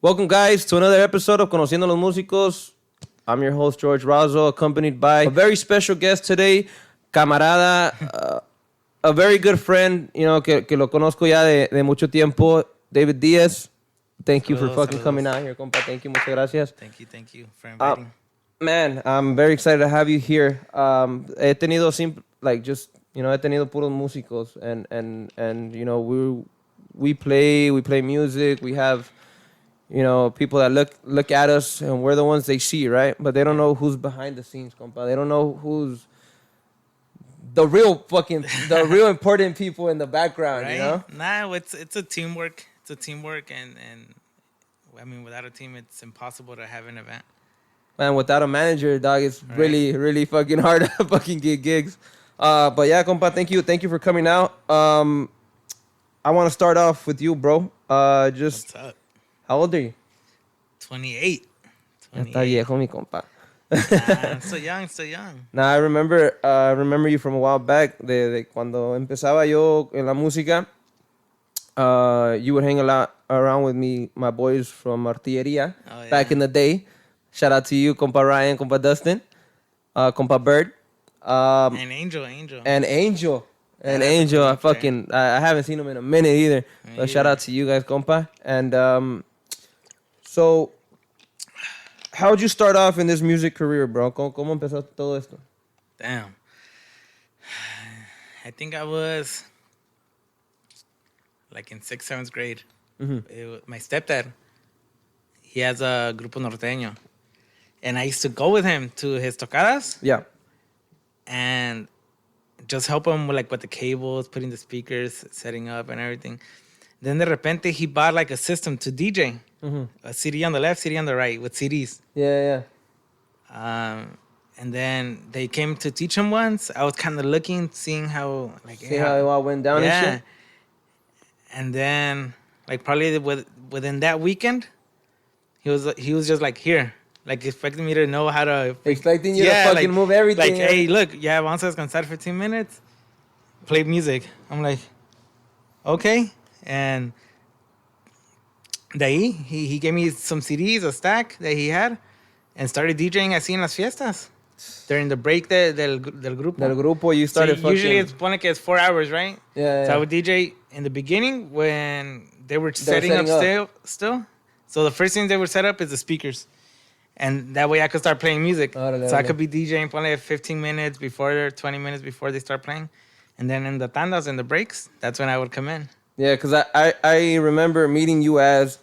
Welcome, guys, to another episode of Conociendo A Los Musicos. I'm your host, Jorge Razo, accompanied by a very special guest today, camarada, a very good friend, que lo conozco ya de mucho tiempo, David Diaz. Thank you for fucking coming out here, compa. Thank you, muchas gracias. Thank you for inviting. Man, I'm very excited to have you here. He tenido he tenido puros músicos, and we play music. We have people that look at us, and we're the ones they see, right? But they don't know who's behind the scenes, compa. They don't know who's the real important people in the background, right? Nah, it's a teamwork. It's a teamwork, and I mean, without a team, it's impossible to have an event. Man, without a manager, dog, it's really, really fucking hard to fucking get gigs. But yeah, compa, thank you for coming out. I want to start off with you, bro. What's up? How old are you? 28. Ya está viejo, mi compa. Nah, I'm still young. Nah, I remember you from a while back. De cuando empezaba yo en la música, you would hang a lot around with me, my boys from Artilleria, back in the day. Shout out to you, compa Ryan, compa Dustin, compa Bird. And Angel. And Angel. I haven't seen him in a minute either. So shout out to you guys, compa. And so, how'd you start off in this music career, bro? ¿Cómo empezó todo esto? Damn. I think I was like in 6th, 7th grade. Mm-hmm. My stepdad, he has a grupo norteño. And I used to go with him to his tocadas. Yeah. And just help him with the cables, putting the speakers, setting up and everything. Then de repente he bought like a system to DJ. Mm-hmm. A CD on the left, CD on the right with CDs. Yeah. And then they came to teach him once. I was kind of looking, seeing how how it all went down and shit. And then probably within that weekend, he was just like, here. Expecting me to know how to... Expecting you to fucking move everything. Hey, look, vamos a descansar 15 minutes. Play music. I'm like, okay. And de ahí, he gave me some CDs, a stack that he had, and started DJing así en las fiestas. During the break del grupo. Del grupo, you started fucking... Usually it's 4 hours, right? Yeah. So I would DJ in the beginning when they were setting up still. So the first thing they would set up is the speakers. And that way I could start playing music. I could be DJing probably 15 minutes before, 20 minutes before they start playing. And then in the tandas and the breaks, that's when I would come in. Yeah, because I remember meeting you as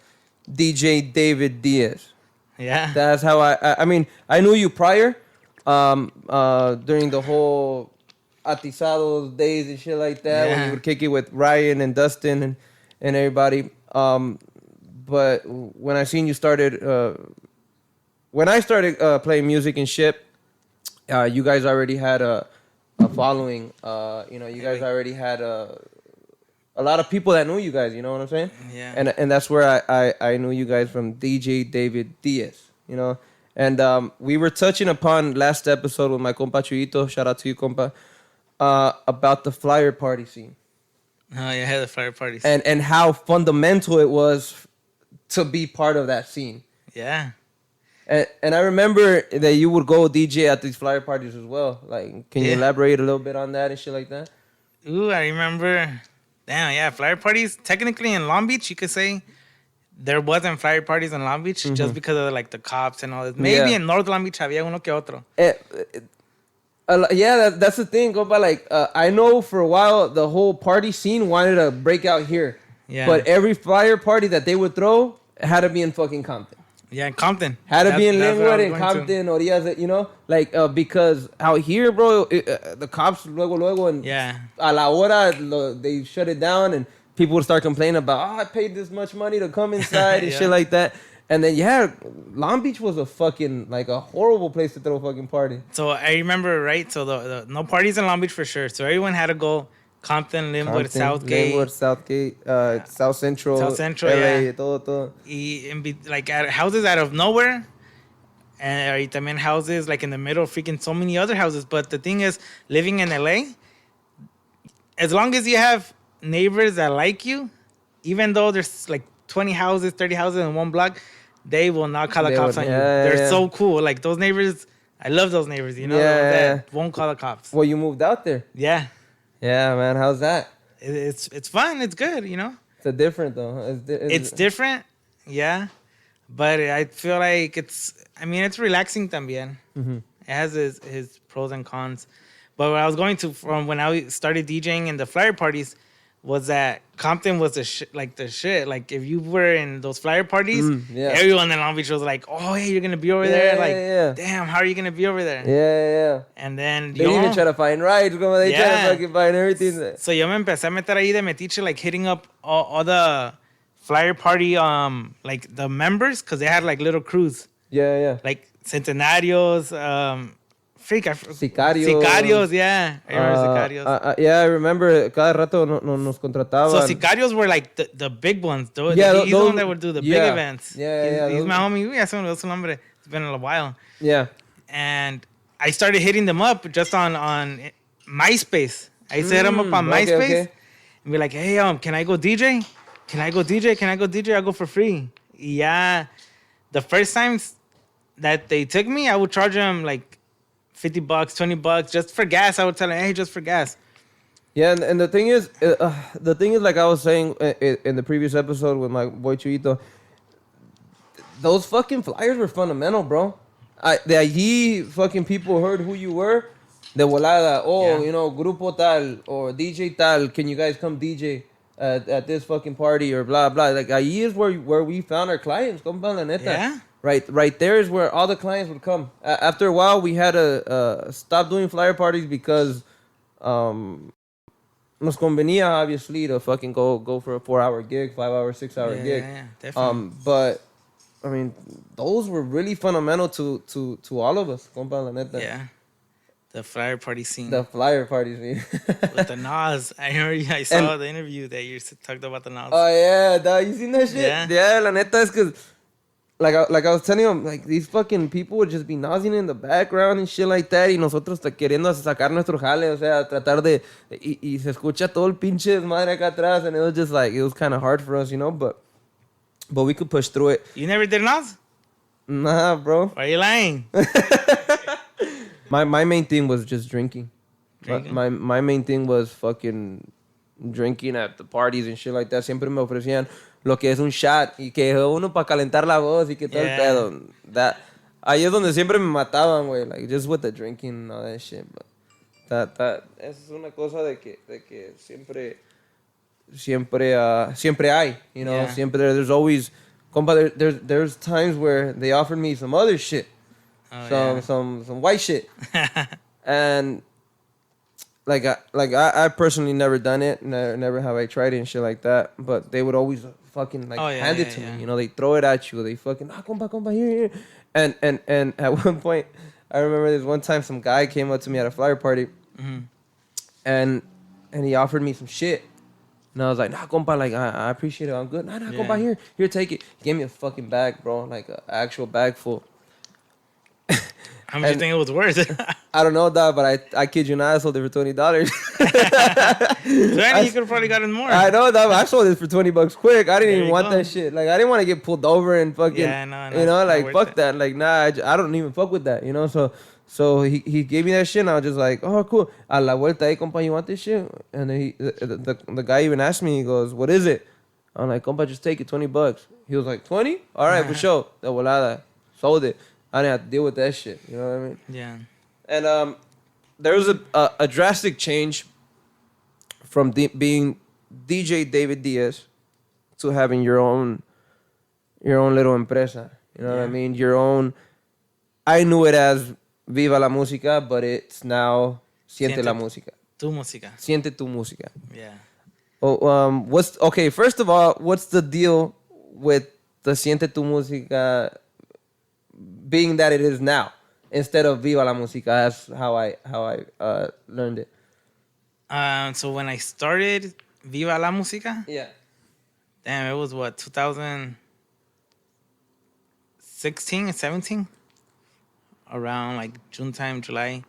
DJ David Diaz. Yeah. That's how I mean, I knew you prior, during the whole Atizados days and shit like that, when you would kick it with Ryan and Dustin and everybody. But when I seen you started... When I started playing music and shit, you guys already had a following. You guys already had a lot of people that knew you guys. You know what I'm saying? Yeah. And that's where I knew you guys from, DJ David Diaz. And we were touching upon last episode with my compa Chuyito. Shout out to you, compa. About the flyer party scene. Oh yeah, the flyer parties. And how fundamental it was to be part of that scene. Yeah. And I remember that you would go DJ at these flyer parties as well. Can you elaborate a little bit on that and shit like that? Ooh, I remember. Damn, yeah, flyer parties. Technically in Long Beach, you could say there wasn't flyer parties in Long Beach just because of the cops and all this. Maybe in North Long Beach había uno que otro. That's the thing. I know for a while the whole party scene wanted to break out here. Yeah. But every flyer party that they would throw had to be in fucking Compton. Yeah, in Compton. Had to be in Linwood, in Compton, Orillas, because out here, bro, the cops luego, and a la hora, they shut it down, and people would start complaining about, I paid this much money to come inside and shit like that. And then, Long Beach was a fucking, a horrible place to throw a fucking party. So I remember, right? So the no parties in Long Beach for sure. So everyone had to go Compton, Linwood, Southgate. South Central, LA, todo. At houses out of nowhere. And también houses in the middle, freaking so many other houses. But the thing is, living in LA, as long as you have neighbors that like you, even though there's 20 houses, 30 houses in one block, they will not call the cops on you. They're so cool. Like those neighbors, I love those neighbors, you know, that won't call the cops. Well, you moved out there. Yeah. Yeah, man. How's that? It's fun. It's good, you know. It's different though. It's different, yeah. But I feel like it's relaxing también. Mm-hmm. It has his pros and cons. But what I was going to from when I started DJing in the flyer parties was that Compton was the shit. Like if you were in those flyer parties, everyone in Long Beach was like, "Oh, hey, you're gonna be over there." Like, damn, how are you gonna be over there? Yeah. And then they even try to find rides. They try to fucking find everything. So yo me empecé a meter ahí de metiche, like hitting up all the flyer party like the members, because they had like little crews. Yeah. Like Centenarios, Sicarios, yeah. I remember Sicarios. Yeah, I remember. Cada rato nos contrataban. So Sicarios were like the big ones, though. Yeah, he's the one that would do the big events. Yeah. He's my homie. Yeah, se me olvidó su nombre. It's been a while. Yeah. And I started hitting them up just on MySpace. I set them up on MySpace and be like, hey, can I go DJ? I'll go for free. Yeah. The first times that they took me, I would charge them like $50, $20 just for gas. I would tell them, hey, just for gas. Yeah, and the thing is, like I was saying in the previous episode with my boy Chuyito, those fucking flyers were fundamental, bro. De allí fucking people heard who you were. De volada, you know, grupo tal or DJ tal, can you guys come DJ at this fucking party or blah blah. Like allí is where we found our clients, compa, la neta. Yeah. Right there is where all the clients would come. After a while, we had to stop doing flyer parties because nos convenía, obviously, to fucking go for a 4-hour gig, 5-hour, 6-hour gig. Yeah, definitely. But I mean, those were really fundamental to all of us, compa, la neta. Yeah. The flyer party scene. The flyer party scene. With the Nas. I saw the interview that you talked about the Nas. Oh, yeah. Dog, you seen that shit? Yeah, la neta es because... Like I was telling him, like, these fucking people would just be nosing in the background and shit like that, y nosotros queriendo sacar nuestro jale, o sea, tratar de... Y se escucha todo el pinche desmadre acá atrás, and it was just like, it was kind of hard for us, you know, but we could push through it. You never did Nas? Nah, bro. Why are you lying? My main thing was just drinking. My main thing was fucking drinking at the parties and shit like that. Siempre me ofrecían lo que es un shot y que uno para calentar la voz y que todo el pedo. Ahí es donde siempre me mataban, güey. Like, just with the drinking and all that shit. But es una cosa de que siempre hay, you know. Yeah. Siempre there's always... Compa, there's times where they offered me some other shit. Some white shit. And... Like I personally never done it. Never have I tried it and shit like that. But they would always fucking hand it to me. You know, they throw it at you. They fucking compa, here. And at one point, I remember this one time some guy came up to me at a flyer party, and he offered me some shit. And I was like, nah, compa, like I appreciate it. I'm good. Nah, compa, here, take it. He gave me a fucking bag, bro, like an actual bag full. How much do you think it was worth? I don't know that, but I kid you not, I sold it for $20. 20, you could have probably gotten more. I know that, but I sold it for $20 quick. I didn't even want that shit. Like, I didn't want to get pulled over and fucking, you know, like, fuck that. Like, nah, I don't even fuck with that, you know? So he gave me that shit, and I was just like, oh, cool. A la vuelta, hey, compa, you want this shit? And then the guy even asked me, he goes, what is it? I'm like, compa, just take it, $20. He was like, 20? All right, for sure. De volada. Sold it. I didn't have to deal with that shit. You know what I mean? Yeah. And there was a drastic change from being DJ David Diaz to having your own little empresa. You know what I mean? Your own. I knew it as Viva la Música, but it's now Siente la Música. Tu Música. Siente Tu Musica. Yeah. Oh, first of all, what's the deal with the Siente Tu Música being that it is now instead of Viva la Música? That's how I learned it. So when I started Viva la Música, damn, it was what, 2016 and 17, around like June time, July.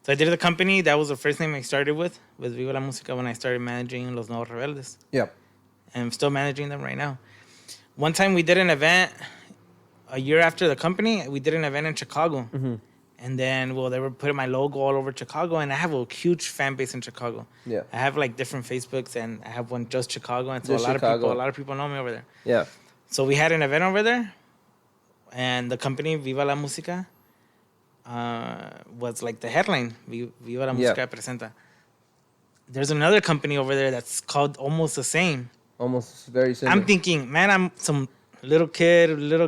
So I did the company. That was the first name I started with Viva la Música, when I started managing Los Nuevos Rebeldes. Yeah. And I'm still managing them right now. one time we did an event a year after the company. We did an event in Chicago. Mm-hmm. And then, they were putting my logo all over Chicago, and I have a huge fan base in Chicago. Yeah. I have like different Facebooks, and I have one just Chicago, and so Just a lot Chicago. of people know me over there. Yeah. So we had an event over there, and the company Viva la Música was like the headline. Viva la Música presenta. There's another company over there that's called almost the same. Almost very similar. I'm thinking, man, I'm some little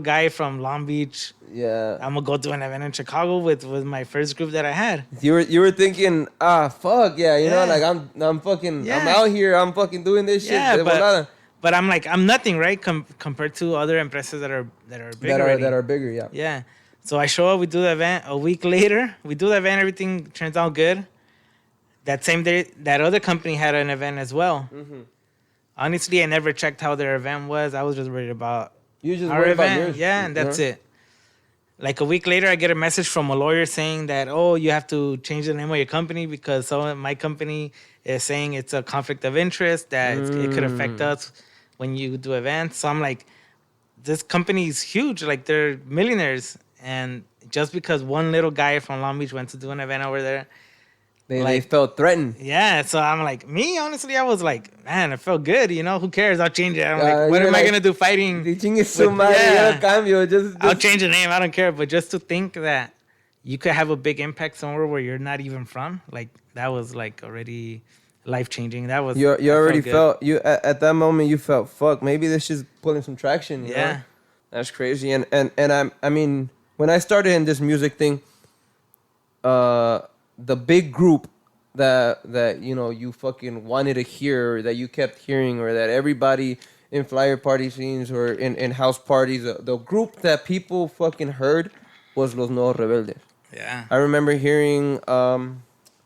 guy from Long Beach. Yeah. I'm gonna go do an event in Chicago with my first group that I had. You were thinking, fuck yeah, you know, like I'm fucking I'm out here, I'm fucking doing this shit. Yeah, but I'm like I'm nothing, right? Compared to other empresas that are bigger. That are bigger, yeah. Yeah. So I show up, we do the event. A week later, we do the event, everything turns out good. That same day, that other company had an event as well. Mm-hmm. Honestly, I never checked how their event was. I was just worried about our event. Yours. Yeah, and that's it. Like a week later, I get a message from a lawyer saying that, you have to change the name of your company because my company is saying it's a conflict of interest, that it could affect us when you do events. So I'm like, this company is huge. Like, they're millionaires. And just because one little guy from Long Beach went to do an event over there, they felt threatened. Yeah, so I'm like, honestly, I was like, man, it felt good, who cares? I'll change it. I'm like, what am I going to do fighting? I'll change the name, I don't care. But just to think that you could have a big impact somewhere where you're not even from, like, that was like already life-changing. That was... You already felt at that moment, you felt, fuck, maybe this is pulling some traction, you know? That's crazy. And I mean, when I started in this music thing, the big group that you fucking wanted to hear, that you kept hearing, or that everybody in flyer party scenes or in house parties, the group that people fucking heard was Los Nuevos Rebeldes. Yeah. I remember hearing,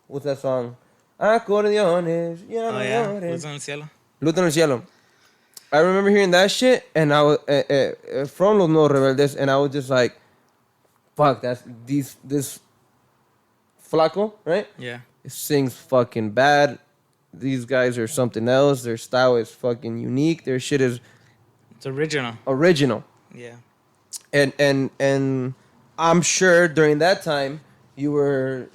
what's that song? Acordeones. Luz en el cielo. Luz en el cielo. I remember hearing that shit, and I was from Los Nuevos Rebeldes, and I was just like, fuck, that's this Flaco, right? Yeah. It sings fucking bad. These guys are something else. Their style is fucking unique. Their shit is... It's original. Yeah. And I'm sure during that time you were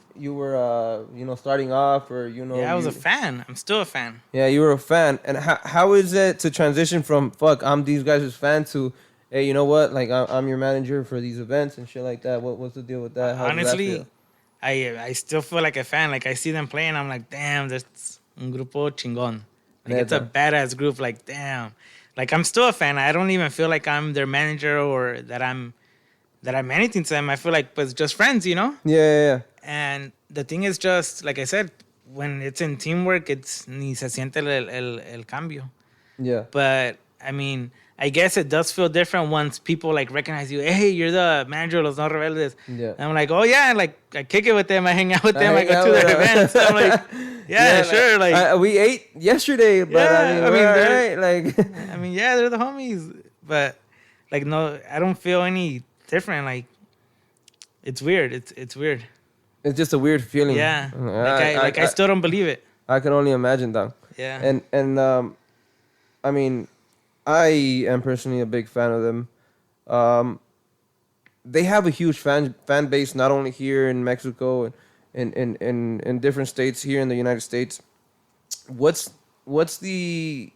starting off, or Yeah, I was a fan. I'm still a fan. Yeah, you were a fan. And how is it to transition from I'm these guys' fan to, hey, you know what? Like, I'm your manager for these events and shit like that. What's the deal with that? How honestly, does that feel? I still feel like a fan. Like, I see them playing, I'm like, damn, that's un grupo chingón. Like, it's a badass group. Like, damn. Like, I'm still a fan. I don't even feel like I'm their manager or that I'm anything to them. I feel like it's just friends, Yeah. And the thing is just, like I said, when it's in teamwork, it's ni se siente el cambio. Yeah. But, I mean... I guess it does feel different once people like recognize you. Hey, you're the manager of Los Nuevos Rebeldes. Yeah. And I'm like, oh yeah, like I kick it with them. I hang out with them. I go to their events. I'm like, yeah, sure. Like we ate yesterday, but I mean they're right. Like, I mean, yeah, they're the homies. But like, no, I don't feel any different. Like, it's weird. It's weird. It's just a weird feeling. Yeah. I still don't believe it. I can only imagine that. Yeah. And I mean, I am personally a big fan of them. They have a huge fan base, not only here in Mexico and in different states here in the United States. What's the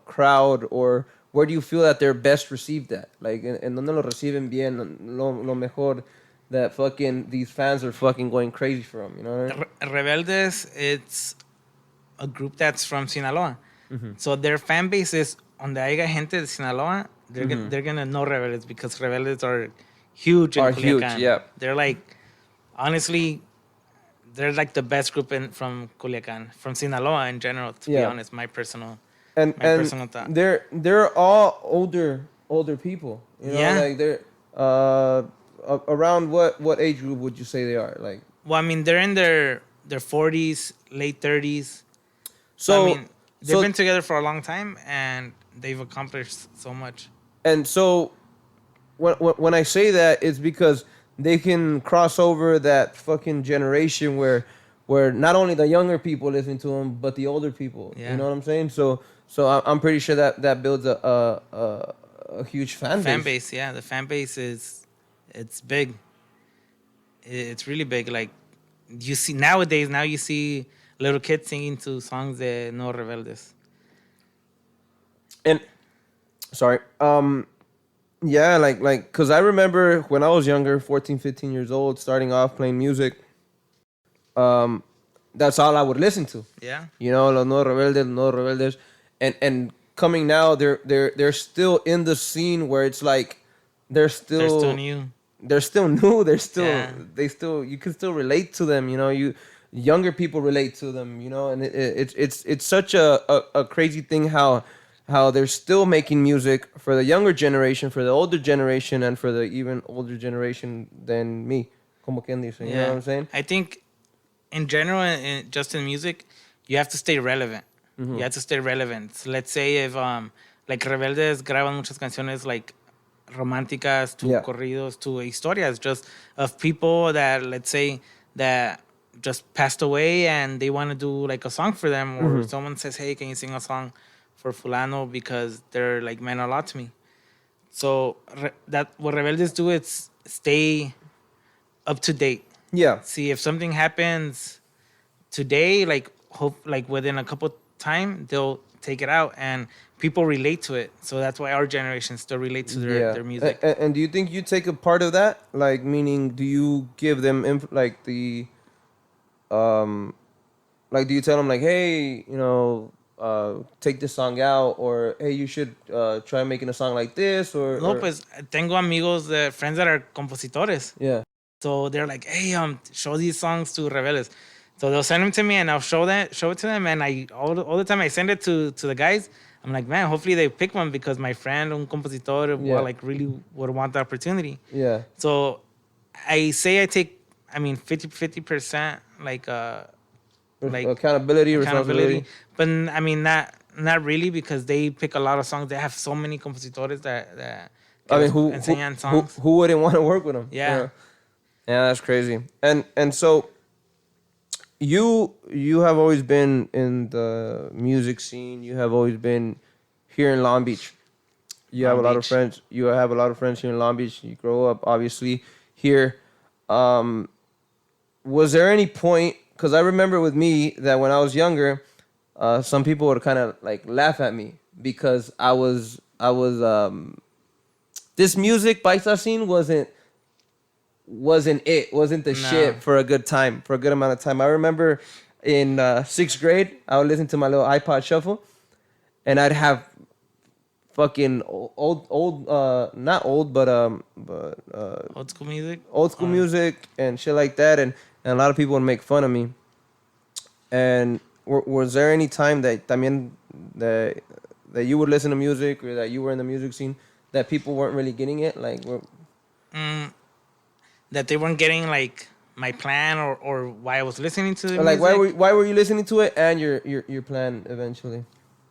crowd, or where do you feel that they're best received at? Like, en donde lo reciben bien, lo mejor, that fucking these fans are fucking going crazy for them, you know what I mean? Rebeldes, it's a group that's from Sinaloa. Mm-hmm. So their fan base is, donde haya gente de Sinaloa, they're gonna know Rebeldes, because Rebeldes are huge in Culiacan. Huge, yeah. They're like, honestly, they're like the best group from Culiacan, from Sinaloa in general, to be honest, my personal thought. They're all older people. You know? Like, they're around what age group would you say they are? Like, well, I mean, they're in their 40s, late 30s. So I mean, they've been together for a long time, and they've accomplished so much. And so when I say that, it's because they can cross over that fucking generation where not only the younger people listen to them, but the older people. Yeah. You know what I'm saying? So I'm pretty sure that builds a a huge fan base. Yeah, the fan base it's big. It's really big. Like you see nowadays, now you see little kids singing to songs de Nuevos Rebeldes. And sorry, yeah, because I remember when I was younger, 14, 15 years old, starting off playing music. Um, that's all I would listen to. Yeah. Los Nuevos Rebeldes, and coming now, they're still in the scene where it's like they're still new. They're still new. Yeah. You can still relate to them. Younger people relate to them. And it's such a crazy thing how they're still making music for the younger generation, for the older generation, and for the even older generation than me. Como quien dice, you know what I'm saying? I think in general, just in music, you have to stay relevant. Mm-hmm. You have to stay relevant. So let's say if like Rebeldes graban muchas canciones like románticas to corridos to historias just of people that, let's say, that just passed away and they want to do like a song for them, or someone says, hey, can you sing a song for fulano because they're like meant a lot to me. So that what Rebeldes do is stay up to date. Yeah. See if something happens today, like hope like within a couple time they'll take it out and people relate to it. So that's why our generation still relates to their music. And do you think you take a part of that? Like, meaning, do you give them like do you tell them like, hey, take this song out, or hey, you should try making a song like this, or no, pues tengo amigos, friends that are compositores. Yeah. So they're like, hey, show these songs to Rebeldes. So they'll send them to me and I'll show it to them. And all the time I send it to the guys. I'm like, man, hopefully they pick one because my friend, un compositor, really would want the opportunity. Yeah. So I say I take, 50%, like accountability, responsibility. But not really, because they pick a lot of songs. They have so many compositores that enseñan songs. Who wouldn't want to work with them? Yeah. Yeah, that's crazy. And so you have always been in the music scene. You have always been here in Long Beach. You have a lot of friends. You have a lot of friends here in Long Beach. You grow up obviously here. Was there any point? Because I remember with me that when I was younger, some people would kind of like laugh at me because I was this music paisa scene wasn't the shit for a good amount of time. I remember in 6th grade, I would listen to my little iPod shuffle, and I'd have fucking old not old but old school music and shit like that, and a lot of people would make fun of me. And was there any time that también that you would listen to music, or that you were in the music scene, that people weren't really getting it, like that they weren't getting like my plan or why I was listening to the music? Like why were you listening to it, and your plan eventually?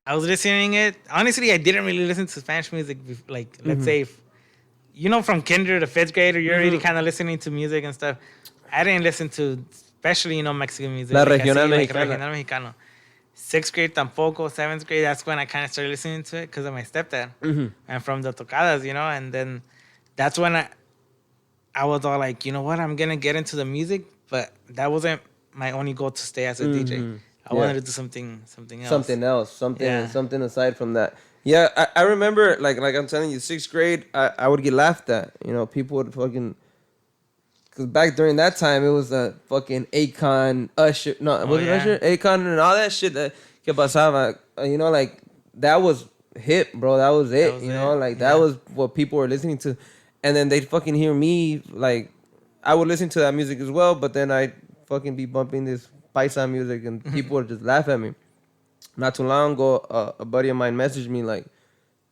I was listening it. Honestly, I didn't really listen to Spanish music. Like, let's say, from kinder to 5th grade, you're already kind of listening to music and stuff. I didn't listen to, especially, Mexican music. La regional mexicana. Regional mexicano. 6th grade tampoco. 7th grade, that's when I kind of started listening to it because of my stepdad. And from the tocadas, and then that's when I was all like, you know what, I'm going to get into the music. But that wasn't my only goal to stay as a DJ. I wanted to do something else. Something aside from that. Yeah, I remember, like I'm telling you, 6th grade, I would get laughed at. People would fucking... Because back during that time, it was a fucking Akon, Usher... No, was it Usher? Akon and all that shit that que pasaba. Like, that was hip, bro. That was it. That was what people were listening to. And then they'd fucking hear me, like... I would listen to that music as well, but then I'd fucking be bumping this paisa music, and people would just laugh at me. Not too long ago, a buddy of mine messaged me like,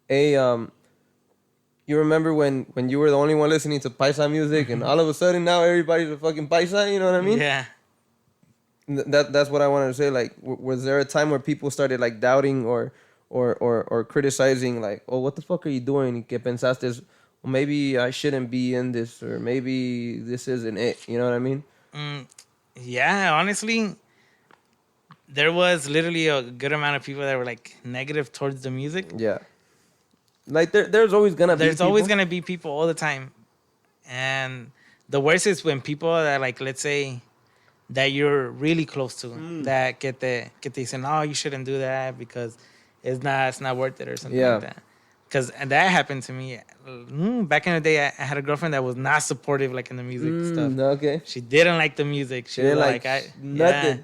hey, you remember when you were the only one listening to paisa music, and all of a sudden now everybody's a fucking paisa, you know what I mean? Yeah. That's what I wanted to say. Like, was there a time where people started like doubting or criticizing, like, oh, what the fuck are you doing? Que pensaste, well, maybe I shouldn't be in this, or maybe this isn't it. You know what I mean? Yeah, honestly, there was literally a good amount of people that were like negative towards the music. Yeah. Like there's always gonna be. There's always gonna be people all the time, and the worst is when people that like, let's say, that you're really close to that get the saying, "Oh, you shouldn't do that because it's not worth it," or something like that. Because that happened to me back in the day. I had a girlfriend that was not supportive, like in the music stuff. Okay. She didn't like the music. She didn't like nothing. Yeah.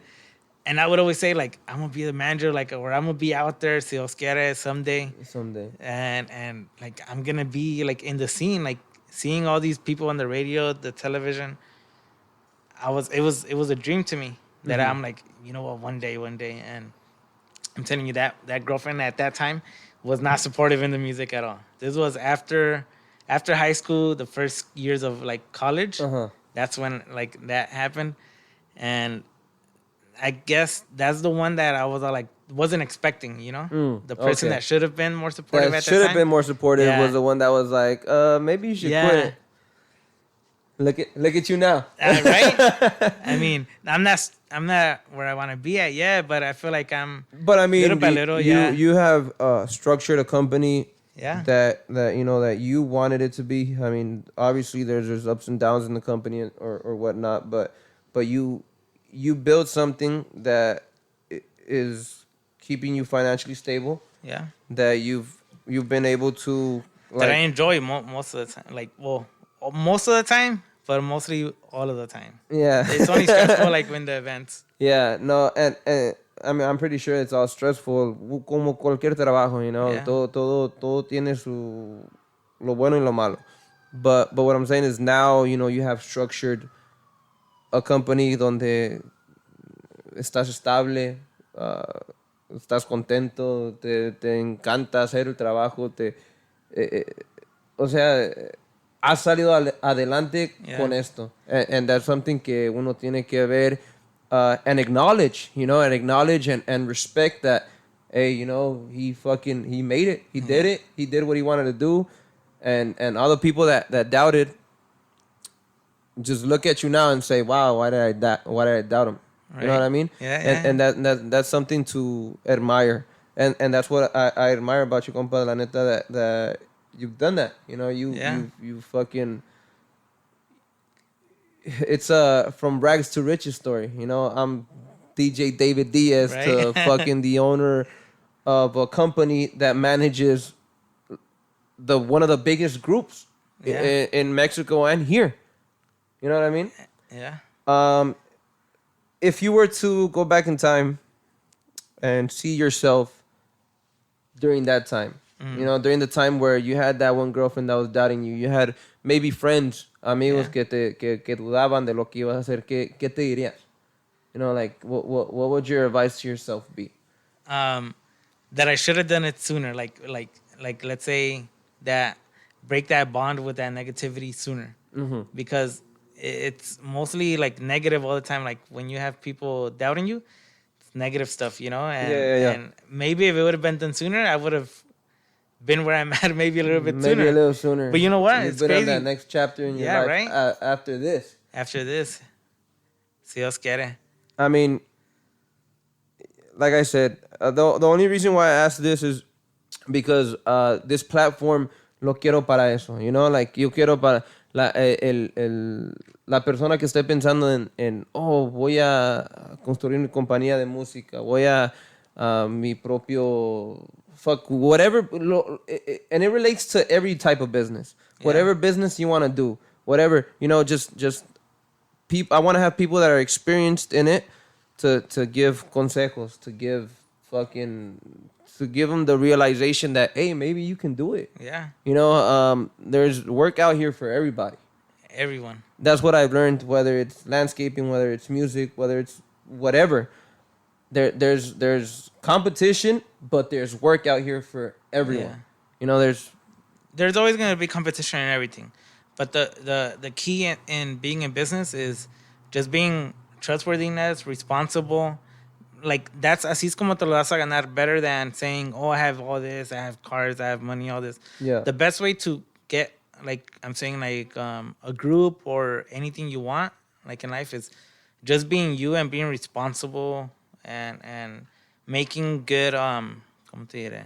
And I would always say, like, I'm gonna be the manager, like, or I'm gonna be out there, si Dios quiere, someday. And like, I'm gonna be like in the scene, like seeing all these people on the radio, the television. It was a dream to me that I'm like, you know what, one day, and I'm telling you that girlfriend at that time was not supportive in the music at all. This was after high school, the first years of like college. That's when like that happened, and I guess that's the one that I was like wasn't expecting. You know, the person that should have been more supportive at that time. Should have been more supportive was the one that was like, maybe you should quit. Look at you now, right? I mean, I'm not where I want to be at yet, but I feel like I'm. But I mean, little by little, you have structured a company, that you know that you wanted it to be. I mean, obviously there's ups and downs in the company or whatnot, but you build something that is keeping you financially stable. Yeah, that you've been able to. Like, that I enjoy most of the time. Like, well. Most of the time, but mostly all of the time. Yeah. It's only stressful like when the events. Yeah, no, and I mean, I'm pretty sure it's all stressful, como cualquier trabajo, you know. Yeah. Todo tiene su lo bueno y lo malo. But what I'm saying is now, you know, you have structured a company donde estás estable, estás contento, te encanta hacer el trabajo, o sea, has salido adelante con esto. And that's something que uno tiene que ver and acknowledge, you know, and respect that, hey, you know, he made it. He did it. He did what he wanted to do. And all the people that doubted, just look at you now and say, wow, why did I doubt him? Right. You know what I mean? Yeah. And that's something to admire. And that's what I admire about you, compa, la neta, that you've done that. You know, you fucking. It's from rags to riches story. You know, I'm DJ David Diaz to fucking the owner of a company that manages one of the biggest groups in Mexico and here. You know what I mean? Yeah. If you were to go back in time and see yourself during that time. You know, during the time where you had that one girlfriend that was doubting you, you had maybe friends, amigos que dudaban de lo que ibas a hacer. ¿Qué te dirías? You know, like what would your advice to yourself be? That I should have done it sooner. Like let's say that break that bond with that negativity sooner, because it's mostly like negative all the time. Like when you have people doubting you, it's negative stuff, you know. And, and maybe if it would have been done sooner, I would have been where I'm at maybe a little bit sooner. Maybe a little sooner. But you know what? It's crazy. On that next chapter in your life. Right? After this. After this. Si Dios quiere. I mean, like I said, the only reason why I asked this is because this platform lo quiero para eso. You know, like yo quiero para la persona que esté pensando en voy a construir mi compañía de música, voy a mi propio whatever, and it relates to every type of business. Whatever business you want to do, whatever, you know, just people. I want to have people that are experienced in it to give consejos, to give them the realization that, hey, maybe you can do it. Yeah. You know, there's work out here for everybody. Everyone. That's what I've learned, whether it's landscaping, whether it's music, whether it's whatever. There's competition, but there's work out here for everyone. Yeah. You know, there's always going to be competition in everything. But the key in being in business is just being trustworthiness, responsible. Like, that's así es como te lo vas a ganar, better than saying, oh, I have all this, I have cars, I have money, all this. Yeah. The best way to get, like, I'm saying, like, a group or anything you want, like, in life is just being you and being responsible and making good, ¿cómo te diré?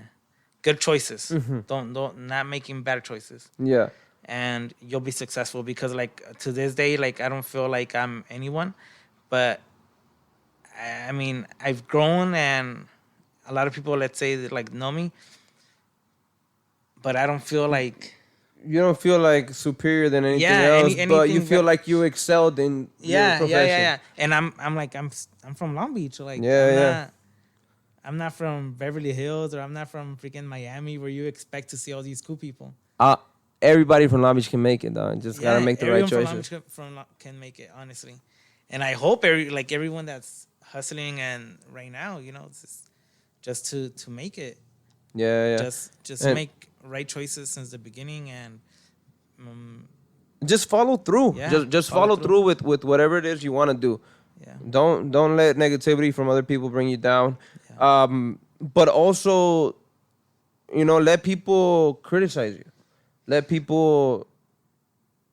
good choices. Don't not making bad choices. Yeah. And you'll be successful, because like to this day, like I don't feel like I'm anyone, but I mean I've grown, and a lot of people, let's say, that like know me, but I don't feel like You don't feel like superior than anything else, but you feel like you excelled in your profession. And I'm like I'm from Long Beach, like I'm not from Beverly Hills, or I'm not from freaking Miami, where you expect to see all these cool people. Everybody from Long Beach can make it, though. Just gotta make the right choices. Can make it, honestly, and I hope everyone that's hustling and right now, just to make it. Yeah. Just make right choices since the beginning, and just follow through. Yeah, just follow through with whatever it is you want to do. Yeah. Don't let negativity from other people bring you down. Yeah. But also, let people criticize you. Let people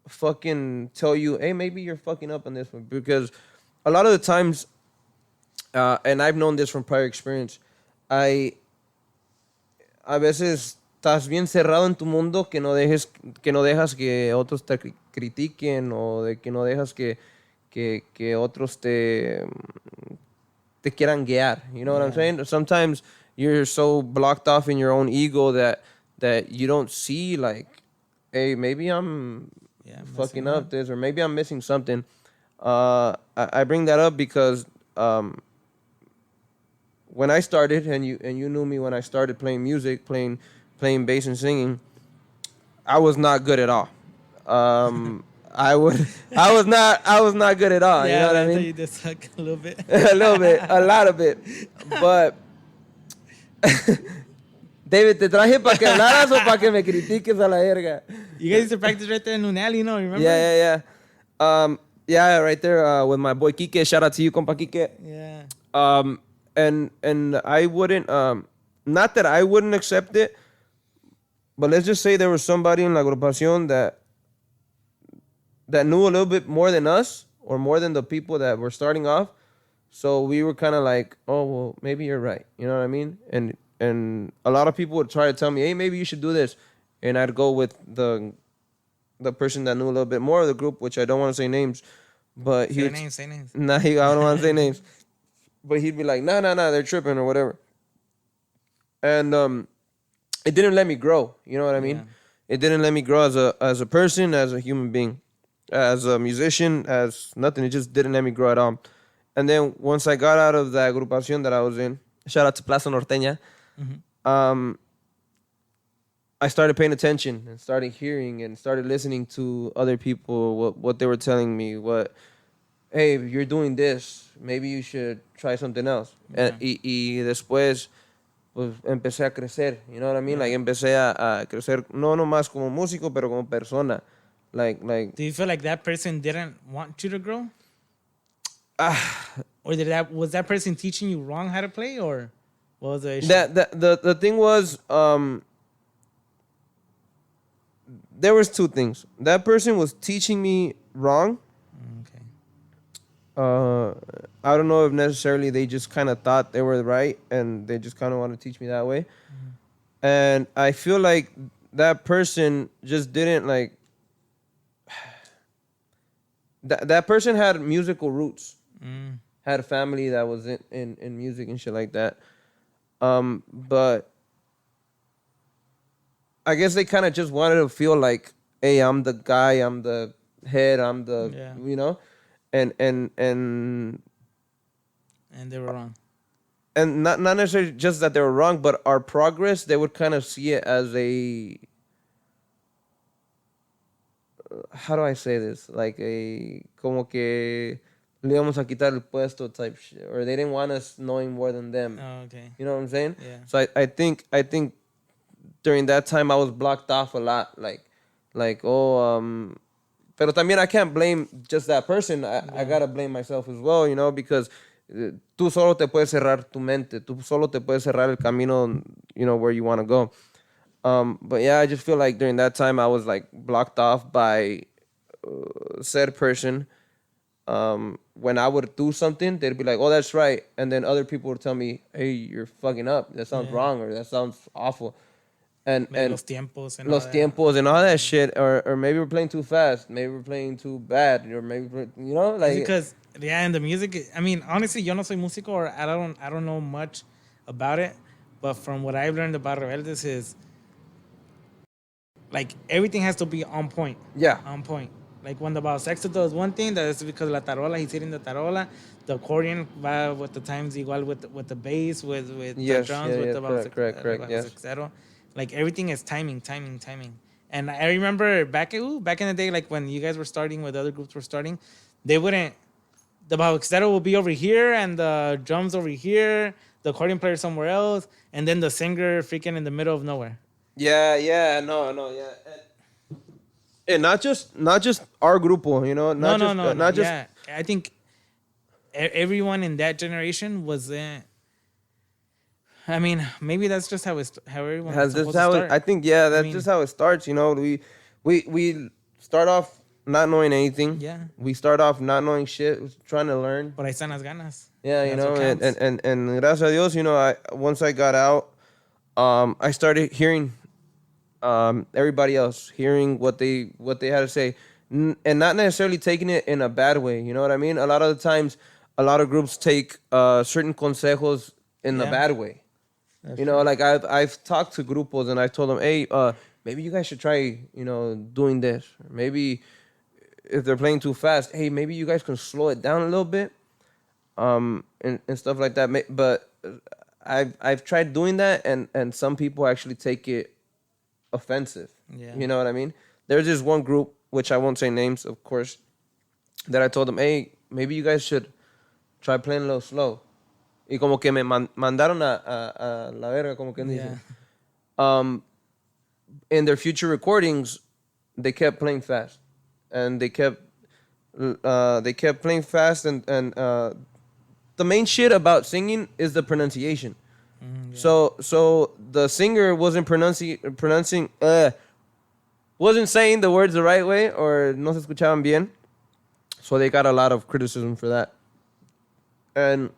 fucking tell you, hey, maybe you're fucking up on this one. Because a lot of the times, and I've known this from prior experience, a veces estás bien cerrado en tu mundo que no dejas que otros te critiquen, o de que no dejas que otros te quieran guiar. You know what I'm saying? Sometimes you're so blocked off in your own ego that you don't see, like, hey, maybe I'm fucking up this, or maybe I'm missing something. I bring that up because when I started, and you knew me when I started playing music, playing bass and singing, I was not good at all. I was not good at all. Yeah, you know what I mean? You did suck a little bit. a lot of it. But David, ¿te traje para que hablaras o para que me critiques a la verga? You guys used to practice right there in Lunel, remember? Yeah. Yeah, right there with my boy Kike. Shout out to you, compa Kike. Yeah. And I wouldn't, not that I wouldn't accept it, but let's just say there was somebody in la agrupación that knew a little bit more than us, or more than the people that were starting off. So we were kind of like, oh, well, maybe you're right. You know what I mean? And a lot of people would try to tell me, hey, maybe you should do this. And I'd go with the person that knew a little bit more of the group, which I don't want to say names. But say names. Nah, I don't want to say names. But he'd be like, nah, they're tripping or whatever. And it didn't let me grow. You know what I mean? Yeah. It didn't let me grow as a person, as a human being, as a musician, as nothing. It just didn't let me grow at all. And then once I got out of the agrupación that I was in, shout out to Plaza Norteña, I started paying attention and started hearing and started listening to other people, what they were telling me. Hey, you're doing this, maybe you should try something else. Yeah. Y después, pues, empecé a crecer, you know what I mean? Like, empecé a crecer, no nomás como músico, pero como persona. Like. Do you feel like that person didn't want you to grow? Or was that person teaching you wrong how to play, or what was the issue? The thing was, there was two things. That person was teaching me wrong. Okay. I don't know if necessarily they just kind of thought they were right, and they just kind of want to teach me that way. Mm-hmm. And I feel like that person just didn't like. That person had musical roots. Had a family that was in music and shit like that. But I guess they kind of just wanted to feel like, hey, I'm the guy, I'm the head, I'm the, you know? And they were wrong. And not necessarily just that they were wrong, but our progress, they would kind of see it as a, how do I say this? Like como que le íbamos a quitar el puesto type shit. Or they didn't want us knowing more than them. Oh, okay. You know what I'm saying? Yeah. So I think during that time I was blocked off a lot. Like, pero también I can't blame just that person. I gotta blame myself as well, you know, because tú solo te puedes cerrar tu mente. Tú solo te puedes cerrar el camino, you know, where you want to go. But yeah, I just feel like during that time I was like blocked off by said person. When I would do something, they'd be like, oh, that's right. And then other people would tell me, hey, you're fucking up. That sounds wrong, or that sounds awful. and Los tiempos and los tiempos and all that shit, or maybe we're playing too fast, maybe we're playing too bad, or maybe like because in the music. I mean, honestly, yo no soy músico, or I don't know much about it, but from what I've learned about Rebeldes is like everything has to be on point. Yeah, on point. Like when the bajo sexto does one thing, that's because la tarola, he's hitting the tarola. The accordion va with the times igual with the bass, with the drums, with the bajo correct, yes. sextero. Like everything is timing. And I remember back in the day, like when you guys were starting, with other groups were starting, they wouldn't. The bajo sextero will be over here, and the drums over here, the accordion player somewhere else, and then the singer freaking in the middle of nowhere. Yeah, no, yeah. And not just our grupo, not just. Yeah, I think everyone in that generation was. I mean, maybe that's just how everyone has this. I think that's just how it starts. We start off not knowing anything. Yeah. We start off not knowing shit, trying to learn. But ahí están las ganas. Yeah, and gracias a Dios, once I got out, I started hearing everybody else, hearing what they had to say, and not necessarily taking it in a bad way. You know what I mean? A lot of the times, a lot of groups take certain consejos in a bad way. That's true. Like I've talked to grupos and I told them, hey, maybe you guys should try, doing this. Or maybe if they're playing too fast, hey, maybe you guys can slow it down a little bit, and stuff like that. But I've tried doing that, and some people actually take it offensive. Yeah. You know what I mean? There's this one group, which I won't say names, of course, that I told them, hey, maybe you guys should try playing a little slow. Y como que me mandaron a la verga, como quien dice. In their future recordings, they kept playing fast. And they kept playing fast, and the main shit about singing is the pronunciation. So the singer wasn't wasn't saying the words the right way, or no se escuchaban bien. So they got a lot of criticism for that. And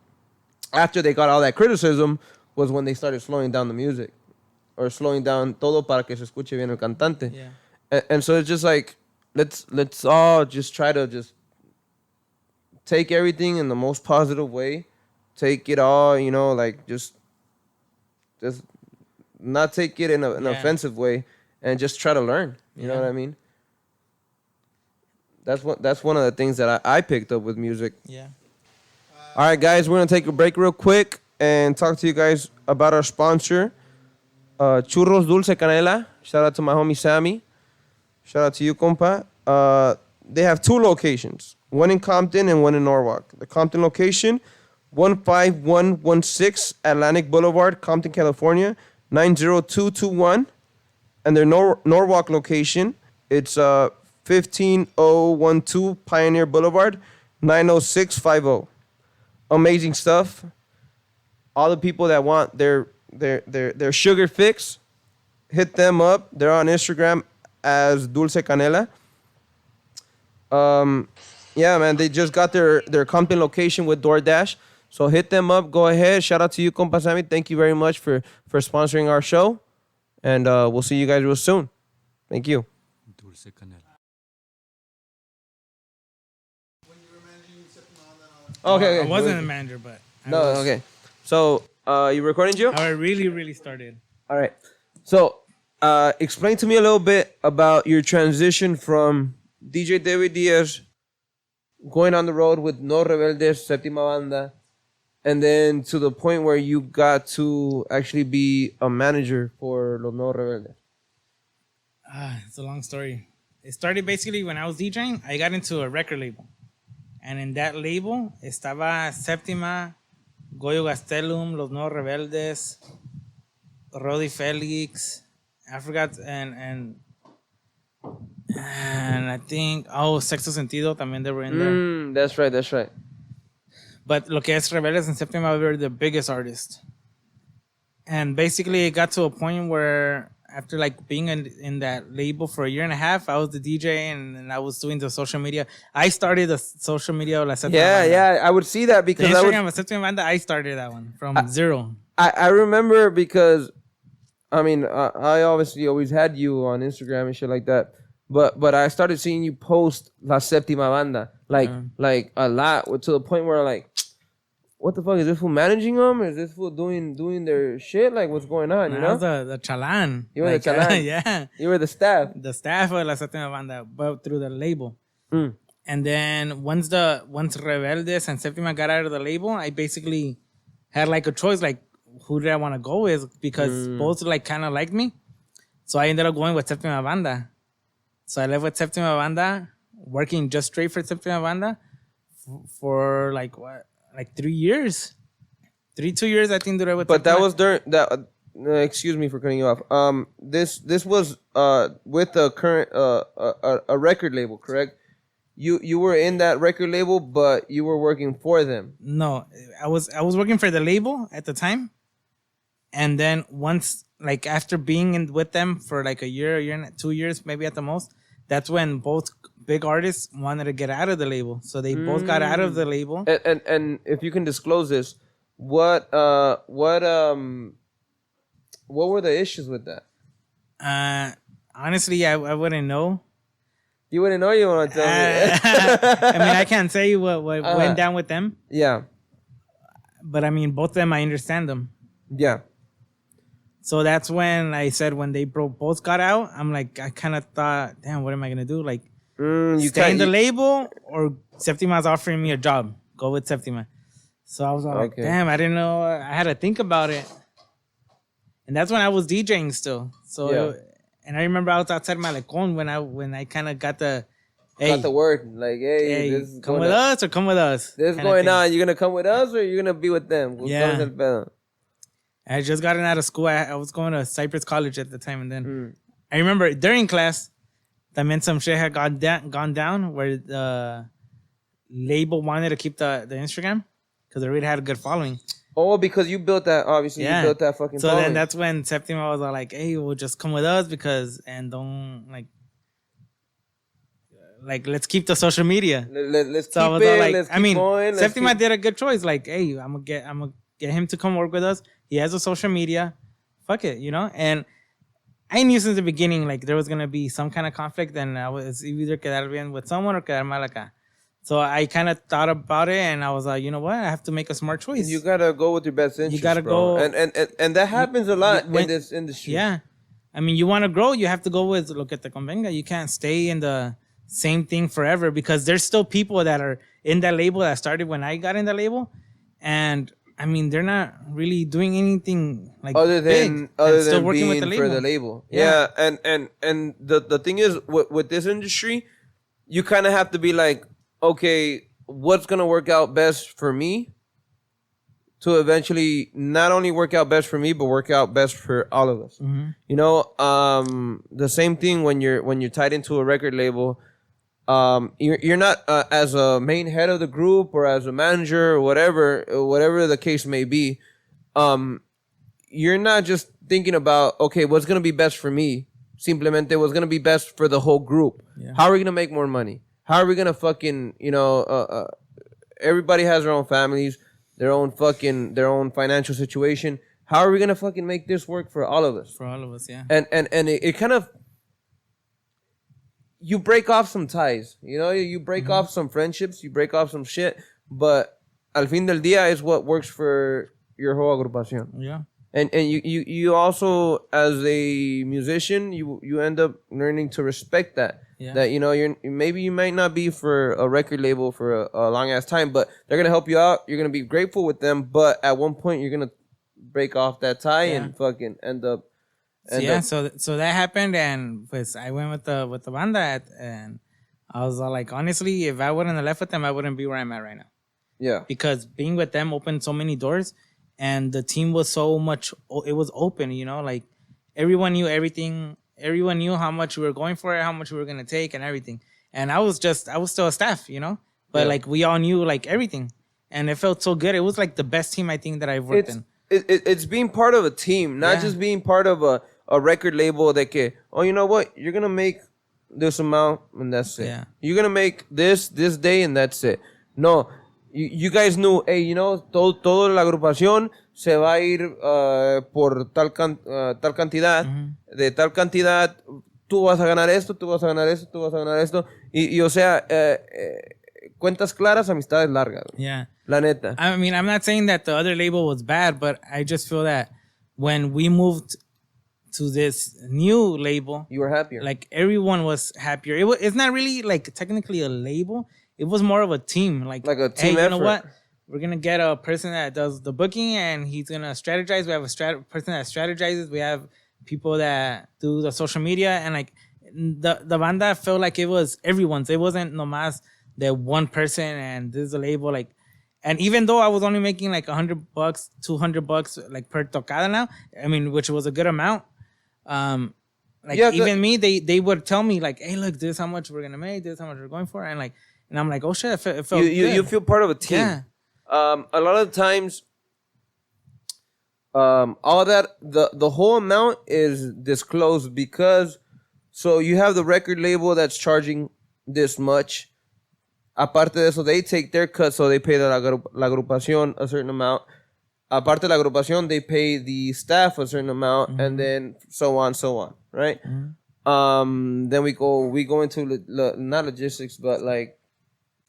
after they got all that criticism was when they started slowing down the music, or slowing down todo para que se escuche bien el cantante. Yeah. And so it's just like, let's all just try to just take everything in the most positive way. Take it all, like just not take it in an offensive way, and just try to learn. You know what I mean? That's one of the things that I picked up with music. Yeah. All right, guys, we're gonna take a break real quick and talk to you guys about our sponsor, Churros Dulce Canela. Shout out to my homie Sammy. Shout out to you, compa. They have 2 locations, one in Compton and one in Norwalk. The Compton location, 15116 Atlantic Boulevard, Compton, California, 90221. And their Norwalk location, it's 15012 Pioneer Boulevard, 90650. Amazing stuff. All the people that want their sugar fix, hit them up. They're on Instagram as Dulce Canela. Yeah, man, they just got their Compton location with DoorDash. So hit them up. Go ahead. Shout out to you, compa Sammy. Thank you very much for sponsoring our show. And we'll see you guys real soon. Thank you. Dulce Canela. Okay. I wasn't a manager, but okay. So, you recording, Joe? How I really started. All right. So, explain to me a little bit about your transition from DJ David Diaz going on the road with Nuevos Rebeldes, Séptima Banda, and then to the point where you got to actually be a manager for Los Nuevos Rebeldes. It's a long story. It started basically when I was DJing. I got into a record label. And in that label estaba Séptima, Goyo Gastelum, Los Nuevos Rebeldes, Rodi Felix, I forgot, and I think, Sexto Sentido también they were in there. That's right. But lo que es Rebeldes and Séptima were the biggest artists. And basically it got to a point where after like being in that label for a year and a half, I was the DJ and I was doing the social media. I started the social media of La Séptima Banda. Yeah, I would see that because the Instagram of Séptima Banda, I started that one from zero. I remember because I mean, I obviously always had you on Instagram and shit like that. But I started seeing you post La Séptima Banda like a lot, to the point where like, what the fuck, is this fool managing them? Is this fool doing their shit? Like, what's going on? You know, I was the chalan. You were the chalan. Yeah, you were the staff. The staff of La Séptima Banda, but through the label. Mm. And then once Rebeldes and Séptima got out of the label, I basically had like a choice, like who did I want to go with, because both like kind of liked me. So I ended up going with Séptima Banda. So I left with Séptima Banda, working just straight for Séptima Banda for like 3 years. 2 years, I think, that I was. But that was during that. Excuse me for cutting you off. This was with the current a record label, correct? You were in that record label, but you were working for them. No, I was working for the label at the time, and then once, like after being with them for like a year and 2 years, maybe at the most, that's when both big artists wanted to get out of the label. So they both got out of the label. And if you can disclose this, what were the issues with that? Honestly, I wouldn't know. You wouldn't know? You want to tell me? I mean, I can't say what went down with them. Yeah. But I mean, both of them, I understand them. Yeah. So that's when I said, when they both got out, I'm like, I kind of thought, damn, what am I going to do? Like, stay in the label, or Septima's offering me a job. Go with Septima. So I was like, damn, I didn't know. I had to think about it. And that's when I was DJing still. So, and I remember I was outside Malecón when I kind of got the, got the word, like, hey, this is come with us or come with us. This is going on. You're going to come with us or you're going to be with them? Yeah. I just gotten out of school. I was going to Cypress College at the time. And then I remember during class, that meant some shit had gone down where the label wanted to keep the Instagram because they already had a good following. Oh, because you built that, obviously. Yeah. You built that fucking following. Then that's when Septima was like, hey, well, just come with us and don't, like let's keep the social media. Let's keep it. Let's keep going. Septima did a good choice. Like, hey, I'm gonna get him to come work with us. He has a social media. Fuck it, you know? And I knew since the beginning, like, there was going to be some kind of conflict, and I was either quedar bien with someone or quedar mal acá. So I kind of thought about it, and I was like, you know what? I have to make a smart choice. You got to go with your best interest, you gotta go. And that happens a lot in this industry. Yeah. I mean, you want to grow, you have to go with lo que te convenga. You can't stay in the same thing forever, because there's still people that are in that label that started when I got in the label, and I mean, they're not really doing anything like other than still working being with the label. For the label. Yeah. And the thing is, with this industry, you kind of have to be like, okay, what's gonna work out best for me to eventually not only work out best for me, but work out best for all of us. Mm-hmm. You know, the same thing when you're tied into a record label. You're not as a main head of the group or as a manager or whatever the case may be. You're not just thinking about, okay, what's going to be best for me? Simplemente what's going to be best for the whole group. Yeah. How are we going to make more money? How are we going to fucking, everybody has their own families, their own financial situation. How are we going to fucking make this work for all of us? For all of us, yeah. And it kind of, you break off some ties, you break off some friendships, you break off some shit, but al fin del día is what works for your whole agrupación. Yeah. And you also, as a musician, you end up learning to respect that. Yeah. That, you might not be for a record label for a long ass time, but they're going to help you out. You're going to be grateful with them, but at one point you're going to break off that tie and fucking end up. So that happened, and pues I went with the banda, and I was all like, honestly, if I wouldn't have left with them, I wouldn't be where I'm at right now. Yeah. Because being with them opened so many doors, and the team was so much, it was open, like everyone knew everything. Everyone knew how much we were going for it, how much we were going to take and everything. And I was still a staff, but like we all knew like everything, and it felt so good. It was like the best team I think that I've worked in. It's being part of a team, not just being part of a record label that you know what? You're going to make this amount and that's it. Yeah. You're going to make this day and that's it. No, you guys knew, hey, you know, todo la agrupación se va a ir por tal cantidad, de tal cantidad, tú vas a ganar esto, tú vas a ganar esto, tú vas a ganar esto, y o sea, cuentas claras, amistades largas. Yeah. La neta. I mean, I'm not saying that the other label was bad, but I just feel that when we moved to this new label, you were happier. Like everyone was happier. It's not really like technically a label. It was more of a team. Like a team hey, effort. You know what? We're gonna get a person that does the booking, and he's gonna strategize. We have a person that strategizes. We have people that do the social media, and like the banda felt like it was everyone's. It wasn't nomás the one person, and this is a label like. And even though I was only making like $100, $200 like per tocada now, I mean, which was a good amount. Even me, they would tell me like, hey, look, this is how much we're gonna make, this is how much we're going for, and I'm like, oh shit, it felt good. You feel part of a team. Yeah. A lot of times, all that the whole amount is disclosed because so you have the record label that's charging this much. Aparte de eso, they take their cut, so they pay la agrupación a certain amount. Aparte de la agrupación, they pay the staff a certain amount, and then so on, right? Then we go into not logistics, but like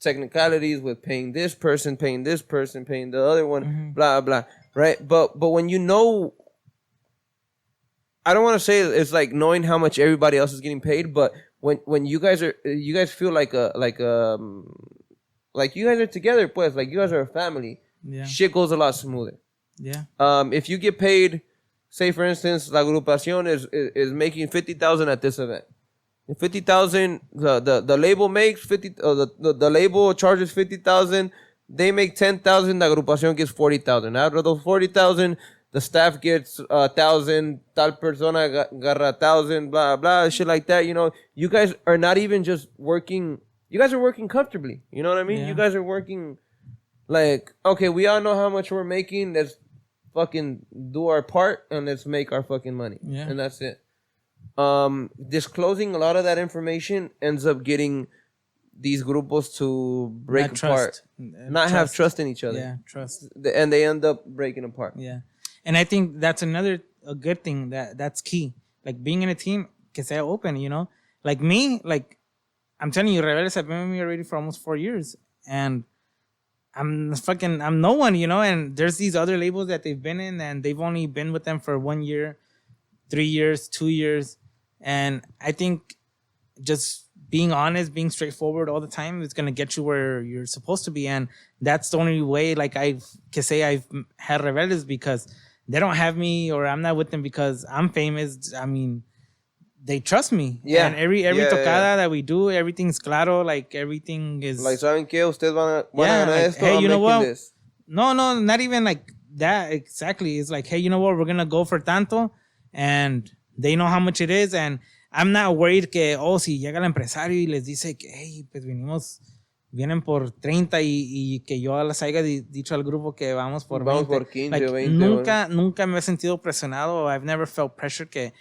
technicalities with paying this person, paying the other one, blah blah, right? But when you know, I don't want to say it's like knowing how much everybody else is getting paid, but when you guys feel like you guys are together, pues, like you guys are a family. Yeah. Shit goes a lot smoother. Yeah. If you get paid, say for instance, la agrupación is making 50,000 at this event. 50,000, the label makes 50. The label charges 50,000. They make 10,000. The agrupación gets 40,000. Out of those 40,000. The staff gets 1,000, tal persona agarra 1,000, blah, blah, shit like that. You know, you guys are not even just working. You guys are working comfortably. You know what I mean? Yeah. You guys are working like, okay, we all know how much we're making. Let's fucking do our part and let's make our fucking money. Yeah. And that's it. Disclosing a lot of that information ends up getting these grupos to break apart. Not have trust in each other. Yeah, trust. And they end up breaking apart. Yeah. And I think that's a good thing that's key. Like being in a team, que sea open, you know? Like me, like I'm telling you, Rebeldes have been with me already for almost 4 years. And I'm no one, you know? And there's these other labels that they've been in and they've only been with them for 1 year, 3 years, 2 years. And I think just being honest, being straightforward all the time is going to get you where you're supposed to be. And that's the only way, like I've had Rebeldes, because they don't have me or I'm not with them because I'm famous. I mean, they trust me. Yeah. And every tocada that we do, everything's claro. Like everything is like, ¿saben qué? Ustedes van a ganar like, esto. hey, you know what? This. No, not even like that exactly. It's like, hey, you know what? We're gonna go for tanto, and they know how much it is, and I'm not worried que, si llega el empresario y les dice que, hey, pues vienen por 30 y que yo les haya dicho al grupo que vamos por 20. Vamos por 15 like, o 20. Nunca me he sentido presionado. I've never felt pressure que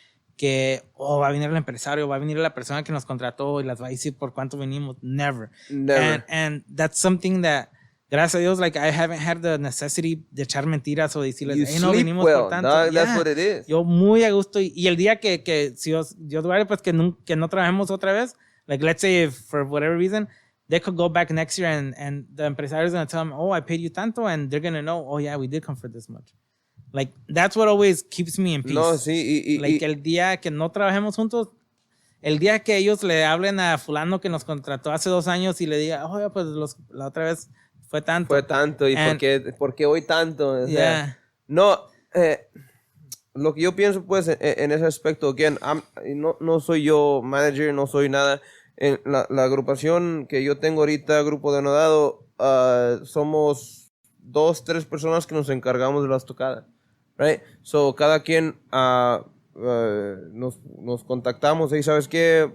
va a venir el empresario, va a venir la persona que nos contrató y las va a decir por cuánto venimos. Never. And that's something that, gracias a Dios, like I haven't had the necessity de echar mentiras o decirles, hey, no venimos por tanto. That's what it is. Yo muy a gusto. Y el día que si Dios duele, pues que no trabajemos otra vez, like let's say if for whatever reason, they could go back next year and the empresario is going to tell them, I paid you tanto, and they're going to know, yeah, we did come for this much. Like, that's what always keeps me in peace. No, sí. Like, el día que no trabajemos juntos, el día que ellos le hablen a fulano que nos contrató hace 2 años y le diga, pues la otra vez fue tanto. Fue tanto, ¿y por qué hoy tanto? O sea, yeah. No, lo que yo pienso, pues, en ese aspecto, again, no soy yo manager, no soy nada. En la agrupación que yo tengo ahorita, Grupo de Nodado, somos 2, 3 personas que nos encargamos de las tocadas, right? So, cada quien nos contactamos y ¿sabes qué?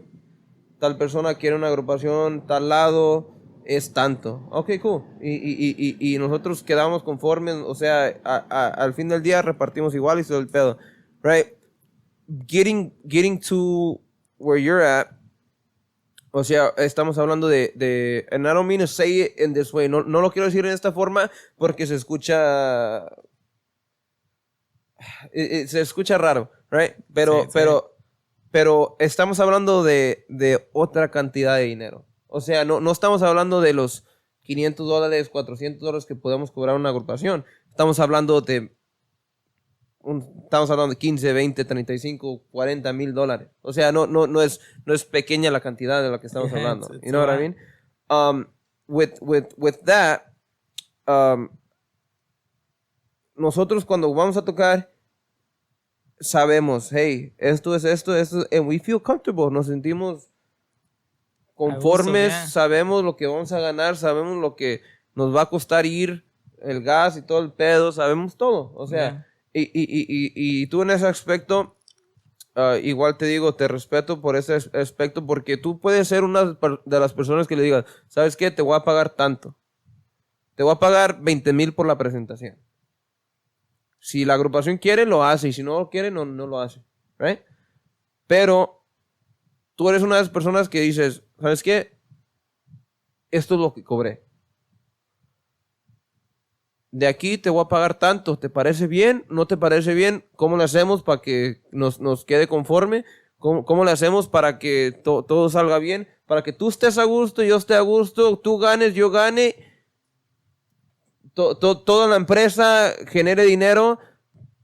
Tal persona quiere una agrupación, tal lado, es tanto. Ok, cool. Y nosotros quedamos conformes, o sea, al fin del día repartimos igual y todo el pedo, right? Getting to where you're at, O sea, estamos hablando de and I don't mean to say it in this way. No lo quiero decir en esta forma porque se escucha se escucha raro, right? Pero estamos hablando de otra cantidad de dinero. O sea, no estamos hablando de los $500, $400 que podemos cobrar una agrupación. Estamos hablando de 15, 20, 35, $40,000. O sea, no es pequeña la cantidad de la que estamos hablando. It's you know what I mean? With that, nosotros cuando vamos a tocar sabemos, hey, esto es esto, and we feel comfortable, nos sentimos conformes, sabemos lo que vamos a ganar, sabemos lo que nos va a costar ir, el gas y todo el pedo, sabemos todo, o sea, y tú en ese aspecto, igual te digo, te respeto por ese aspecto, porque tú puedes ser una de las personas que le digas, ¿sabes qué? Te voy a pagar tanto, te voy a pagar 20,000 por la presentación. Si la agrupación quiere, lo hace. Y si no lo quiere, no lo hace. ¿Right? Pero tú eres una de las personas que dices, ¿sabes qué? Esto es lo que cobré. De aquí te voy a pagar tanto. ¿Te parece bien? ¿No te parece bien? ¿Cómo le hacemos para que nos quede conforme? ¿Cómo le hacemos para que todo salga bien? Para que tú estés a gusto, yo esté a gusto, tú ganes, yo gane. Toda la empresa genere dinero,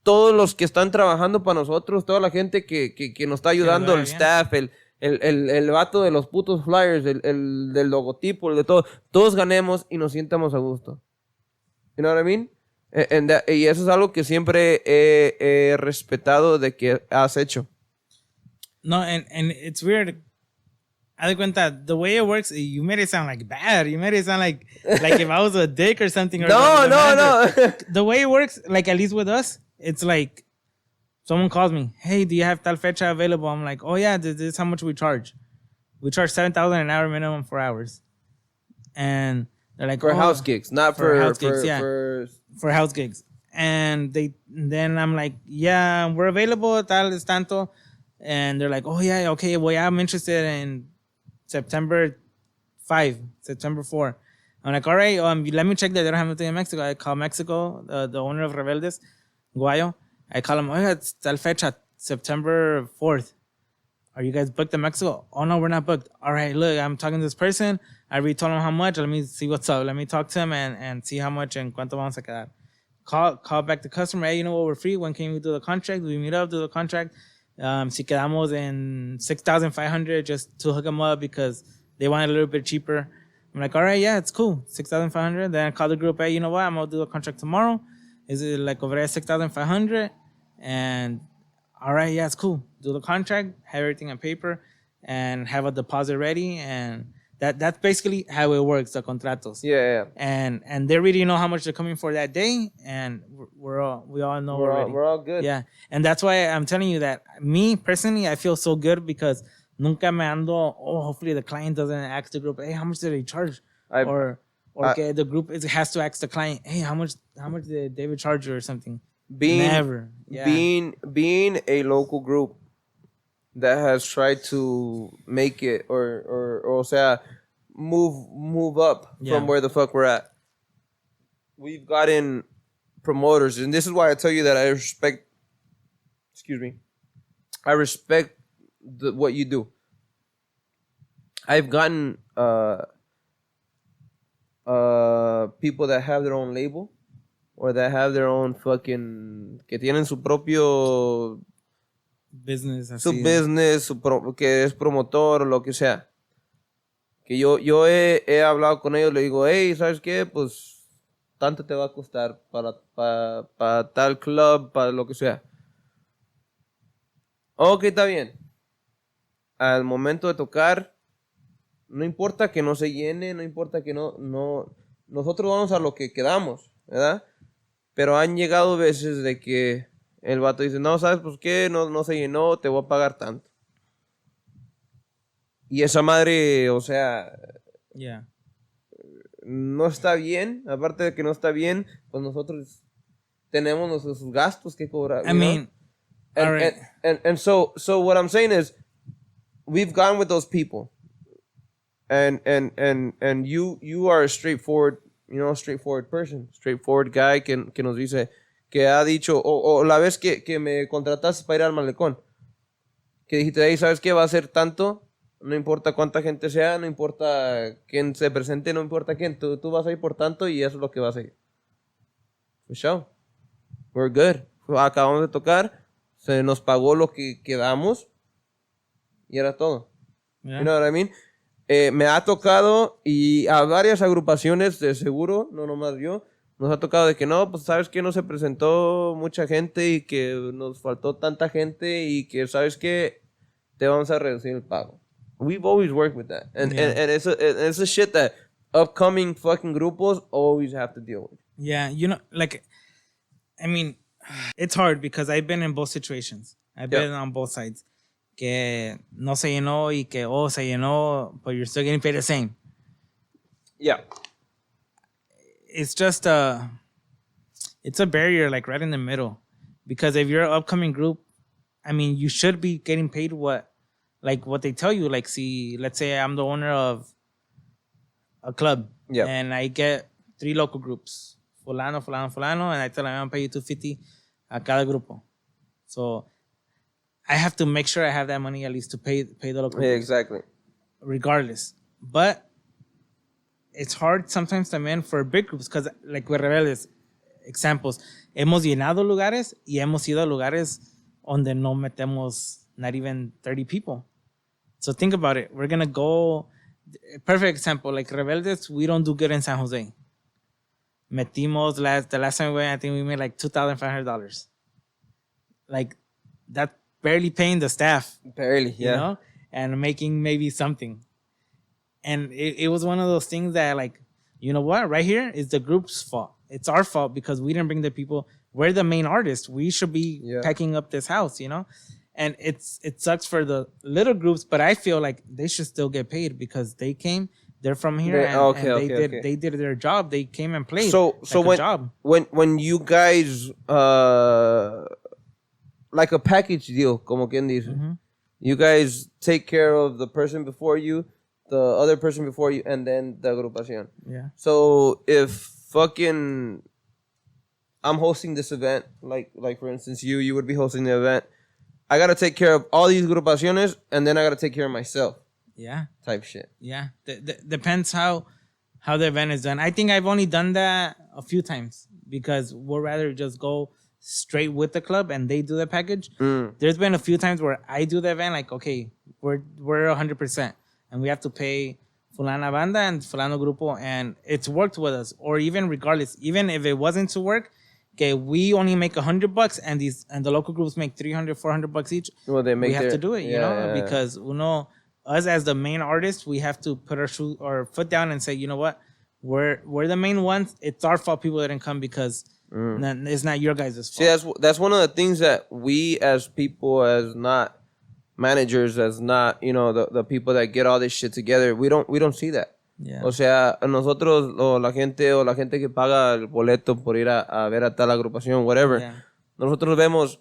todos los que están trabajando para nosotros, toda la gente que nos está ayudando, el staff, el vato de los putos flyers, el del logotipo, el de todo, todos ganemos y nos sientamos a gusto. You know what I mean? Y eso es algo que siempre he respetado de que has hecho. No, and it's weird. I think cuenta, the way it works, you made it sound like bad. You made it sound like if I was a dick or something. Or No. The way it works, like at least with us, it's like someone calls me, hey, do you have tal fecha available? I'm like, oh yeah, this is how much we charge. We charge $7,000 an hour minimum for hours. And they're like, for house gigs, not for house gigs, for house gigs. And then I'm like, yeah, we're available, tal es tanto. And they're like, oh yeah, okay, well, yeah, I'm interested in September 4. I'm like, all right, let me check that they don't have anything in Mexico. I call Mexico, the owner of Rebeldes, Guayo. I call him, oh, yeah, it's tal fecha, September 4th. Are you guys booked in Mexico? Oh, no, we're not booked. All right, look, I'm talking to this person. I already told him how much. Let me see what's up. Let me talk to him and see how much and cuánto vamos a quedar. Call back the customer. Hey, you know what? We're free. When can we do the contract? We meet up, do the contract. Si quedamos in 6,500 just to hook them up because they want it a little bit cheaper. I'm like, all right, yeah, it's cool. 6,500. Then I call the group. Hey, you know what? I'm going to do the contract tomorrow. Is it like over at 6,500? And all right, yeah, it's cool. Do the contract, have everything on paper, and have a deposit ready. And that's basically how it works, the contratos. Yeah. And they already know how much they're coming for that day, and we all know already. We're all good. Yeah, and that's why I'm telling you that me personally, I feel so good because nunca me ando. Oh, hopefully the client doesn't ask the group, hey, how much did they charge? Or the group has to ask the client, hey, how much did David charge you or something? Never. Yeah. Being a local group that has tried to make it or sea, move up from where the fuck we're at. We've gotten promoters, and this is why I tell you that I respect what you do. I've gotten people that have their own label or that have their own fucking que tienen su propio business, así. Su business, que es promotor o lo que sea. Que yo he hablado con ellos, le digo, hey, ¿sabes qué? Pues tanto te va a costar para tal club, para lo que sea. Ok, está bien. Al momento de tocar, no importa que no se llene, no importa que no, nosotros vamos a lo que quedamos, ¿verdad? Pero han llegado veces de que el vato dice, no, ¿sabes por qué? No se llenó, te voy a pagar tanto. Y esa madre, o sea, no está bien. Aparte de que no está bien, pues nosotros tenemos nuestros gastos que cobrar. I mean, and so what I'm saying is, we've gone with those people. And you are a straightforward, straightforward person, straightforward guy que nos dice, que ha dicho, o la vez que me contrataste para ir al malecón, que dijiste, ahí sabes que va a ser tanto, no importa cuánta gente sea, no importa quién se presente, no importa quién, tú vas a ir por tanto y eso es lo que vas a ir. For sure. We're good. Acabamos de tocar, se nos pagó lo que quedamos y era todo. Yeah. You know what I mean? Me ha tocado y a varias agrupaciones de seguro, no nomás yo, nos ha tocado de que no, pues sabes que no se presentó mucha gente y que nos faltó tanta gente y que sabes que te vamos a reducir el pago. We've always worked with that. And it's a shit that upcoming fucking grupos always have to deal with. Yeah, I mean, it's hard because I've been in both situations. I've been on both sides. Que no se llenó y que, se llenó, but you're still getting paid the same. Yeah. It's just it's a barrier like right in the middle. Because if you're an upcoming group, I mean, you should be getting paid what they tell you. Like, see, let's say I'm the owner of a club. Yeah. And I get 3 local groups. Fulano, fulano, fulano. And I tell them I'm going to pay you $250 a cada grupo. So I have to make sure I have that money at least to pay the local. Yeah, exactly. Regardless. But it's hard sometimes también for big groups because like with Rebeldes, examples, hemos llenado lugares y hemos ido a lugares donde no metemos not even 30 people. So think about it. We're going to go, perfect example, like Rebeldes, we don't do good in San Jose. Metimos, the last time we went, I think we made like $2,500. Like, that's barely paying the staff. Barely, yeah. You know? And making maybe something. And it was one of those things that, like, you know what? Right here is the group's fault. It's our fault because we didn't bring the people. We're the main artists. We should be packing up this house, you know? And it sucks for the little groups, but I feel like they should still get paid because they came. They're from here, they did their job. They came and played. So when you guys like a package deal, como quien dice, you guys take care of the person before you, the other person before you, and then the agrupación. Yeah. So if fucking I'm hosting this event, like for instance you would be hosting the event, I gotta take care of all these agrupaciones, and then I gotta take care of myself. Yeah. Type shit. Yeah. Depends how the event is done. I think I've only done that a few times because we'd rather just go straight with the club and they do the package. There's been a few times where I do the event like, okay, we're 100% and we have to pay fulana banda and fulano grupo, and it's worked with us. Or even regardless, even if it wasn't to work, okay, we only make $100 and the local groups make $300-$400 each. Well, we have to do it, because us as the main artists, we have to put our foot down and say, you know what, we're the main ones. It's our fault people didn't come because it's not your guys' fault. See, that's one of the things that we as people, as not managers, as not the people that get all this shit together, we don't see that. Yeah. O sea, nosotros la gente que paga el boleto por ir a ver a tal agrupación, whatever. Yeah. Nosotros vemos,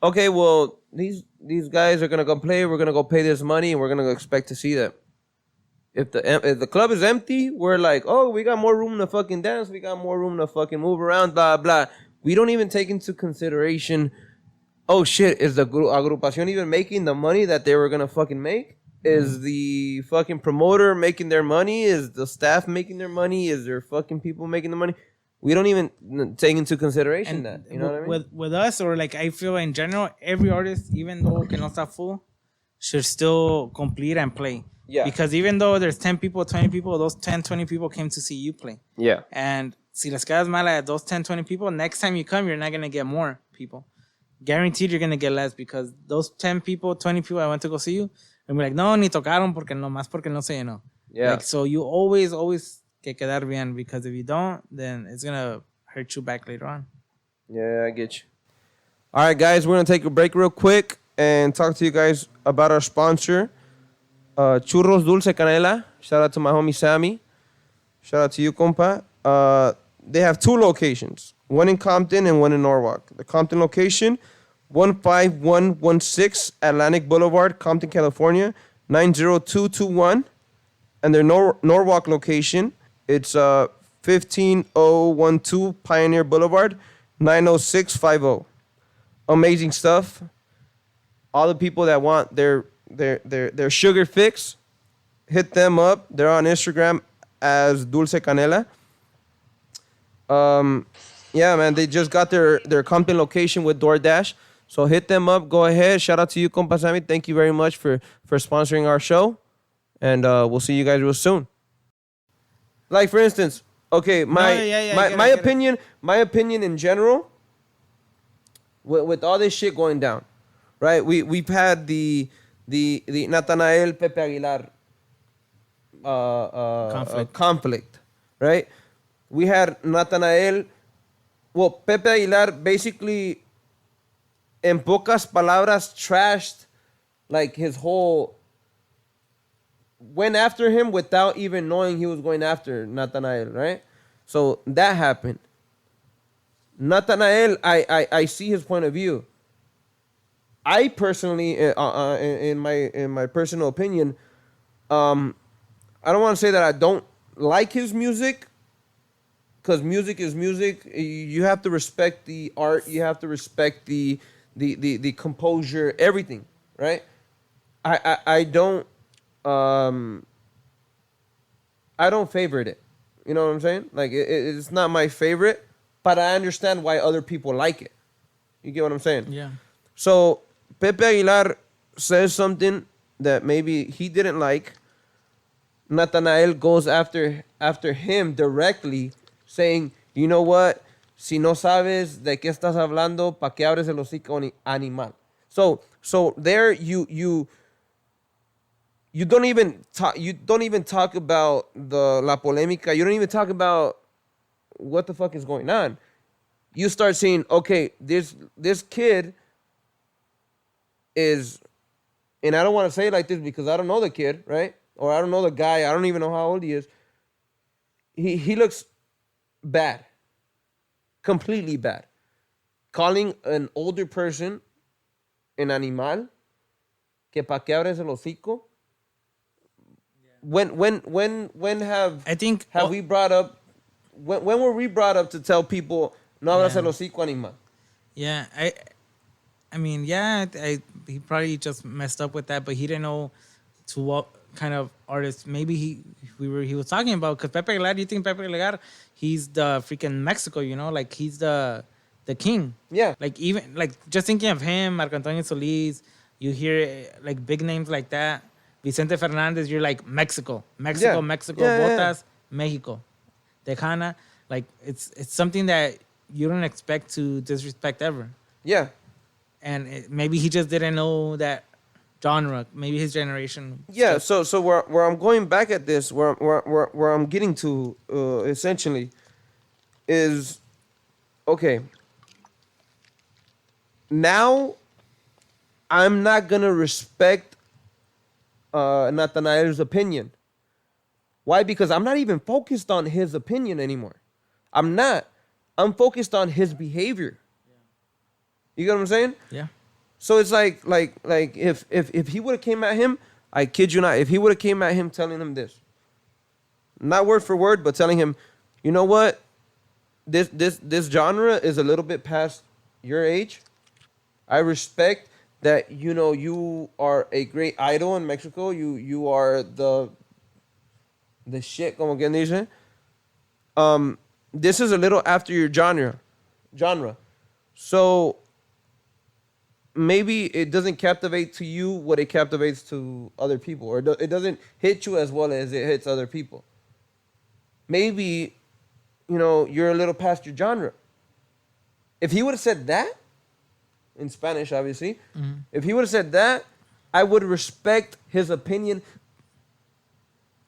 okay, well, these guys are gonna go play. We're gonna go pay this money, and we're gonna go expect to see them. If the club is empty, we're like, oh, we got more room to fucking dance. We got more room to fucking move around. Blah blah. We don't even take into consideration. Oh shit, is the agrupación even making the money that they were gonna fucking make? Is the fucking promoter making their money? Is the staff making their money? Is there fucking people making the money? We don't even take into consideration that. You know what I mean? With us, or like I feel in general, every artist, even though que no está full, should still complete and play. Yeah. Because even though there's 10 people, 20 people, those 10, 20 people came to see you play. Yeah. And si las quedas mal at those 10, 20 people, next time you come, you're not going to get more people. Guaranteed you're going to get less because those 10 people, 20 people I went to go see you, and we're like, no, ni tocaron porque no se llenó. Yeah. Like, so you always que quedar bien, because if you don't, then it's going to hurt you back later on. Yeah, I get you. All right, guys, we're going to take a break real quick and talk to you guys about our sponsor, Churros Dulce Canela. Shout out to my homie Sammy. Shout out to you, compa. They have 2 locations, one in Compton and one in Norwalk. The Compton location, 15116 Atlantic Boulevard, Compton, California, 90221. and their Norwalk location, it's 15012 Pioneer Boulevard, 90650. Amazing stuff. All the people that want their sugar fix, hit them up. They're on Instagram as Dulce Canela. Yeah, man, they just got their Compton location with DoorDash. So hit them up. Go ahead. Shout out to you, compa Sammy. Thank you very much for sponsoring our show. And we'll see you guys real soon. Like, for instance, okay, my opinion in general, with all this shit going down, right? We've had the Natanael Pepe Aguilar conflict, right? We had Natanael. Well, Pepe Aguilar basically, en pocas palabras, trashed like his whole. Went after him without even knowing he was going after Natanael, right? So that happened. Natanael, I see his point of view. I personally, in my personal opinion, I don't want to say that I don't like his music, because music is music. You have to respect the art. You have to respect the composure, everything, right? I don't favorite it. You know what I'm saying? Like, it's not my favorite, but I understand why other people like it. You get what I'm saying? Yeah. So Pepe Aguilar says something that maybe he didn't like. Natanael goes after him directly, saying, you know what? Si no sabes de qué estás hablando, ¿pa qué abres el hocico, animal? So there you don't even talk about la polémica. You don't even talk about what the fuck is going on. You start saying, okay, this kid is, and I don't want to say it like this because I don't know the kid, right? Or I don't know the guy. I don't even know how old he is. He looks bad. Completely bad. Calling an older person an animal, que pa qué abres el hocico. When we brought up, when were we brought up to tell people no abras el hocico, animal? Yeah, I mean, yeah, he probably just messed up with that, but he didn't know to what kind of artist maybe he was talking about. Because Pepe Aguilar, you think Pepe Aguilar, he's the freaking Mexico, you know, like he's the king. Yeah. Like, even like just thinking of him, Marco Antonio Solis, you hear like big names like that. Vicente Fernandez, you're like Mexico, Botas, Mexico, Tejana. Like, it's something that you don't expect to disrespect ever. Yeah. And maybe he just didn't know that genre. Maybe his generation. Yeah. So where I'm going back at this, where I'm getting to, essentially, is, okay. Now, I'm not gonna respect Nathanael's opinion. Why? Because I'm not even focused on his opinion anymore. I'm not. I'm focused on his behavior. You get what I'm saying? Yeah. So it's like if he would have came at him, I kid you not, if he would have came at him telling him this, not word for word, but telling him, you know what, this genre is a little bit past your age. I respect that, you know, you are a great idol in Mexico. You are the shit, como quien dice. This is a little after your genre. So maybe it doesn't captivate to you what it captivates to other people, or it doesn't hit you as well as it hits other people. Maybe, you know, you're a little past your genre. If he would have said that, in Spanish, obviously, if he would have said that, I would respect his opinion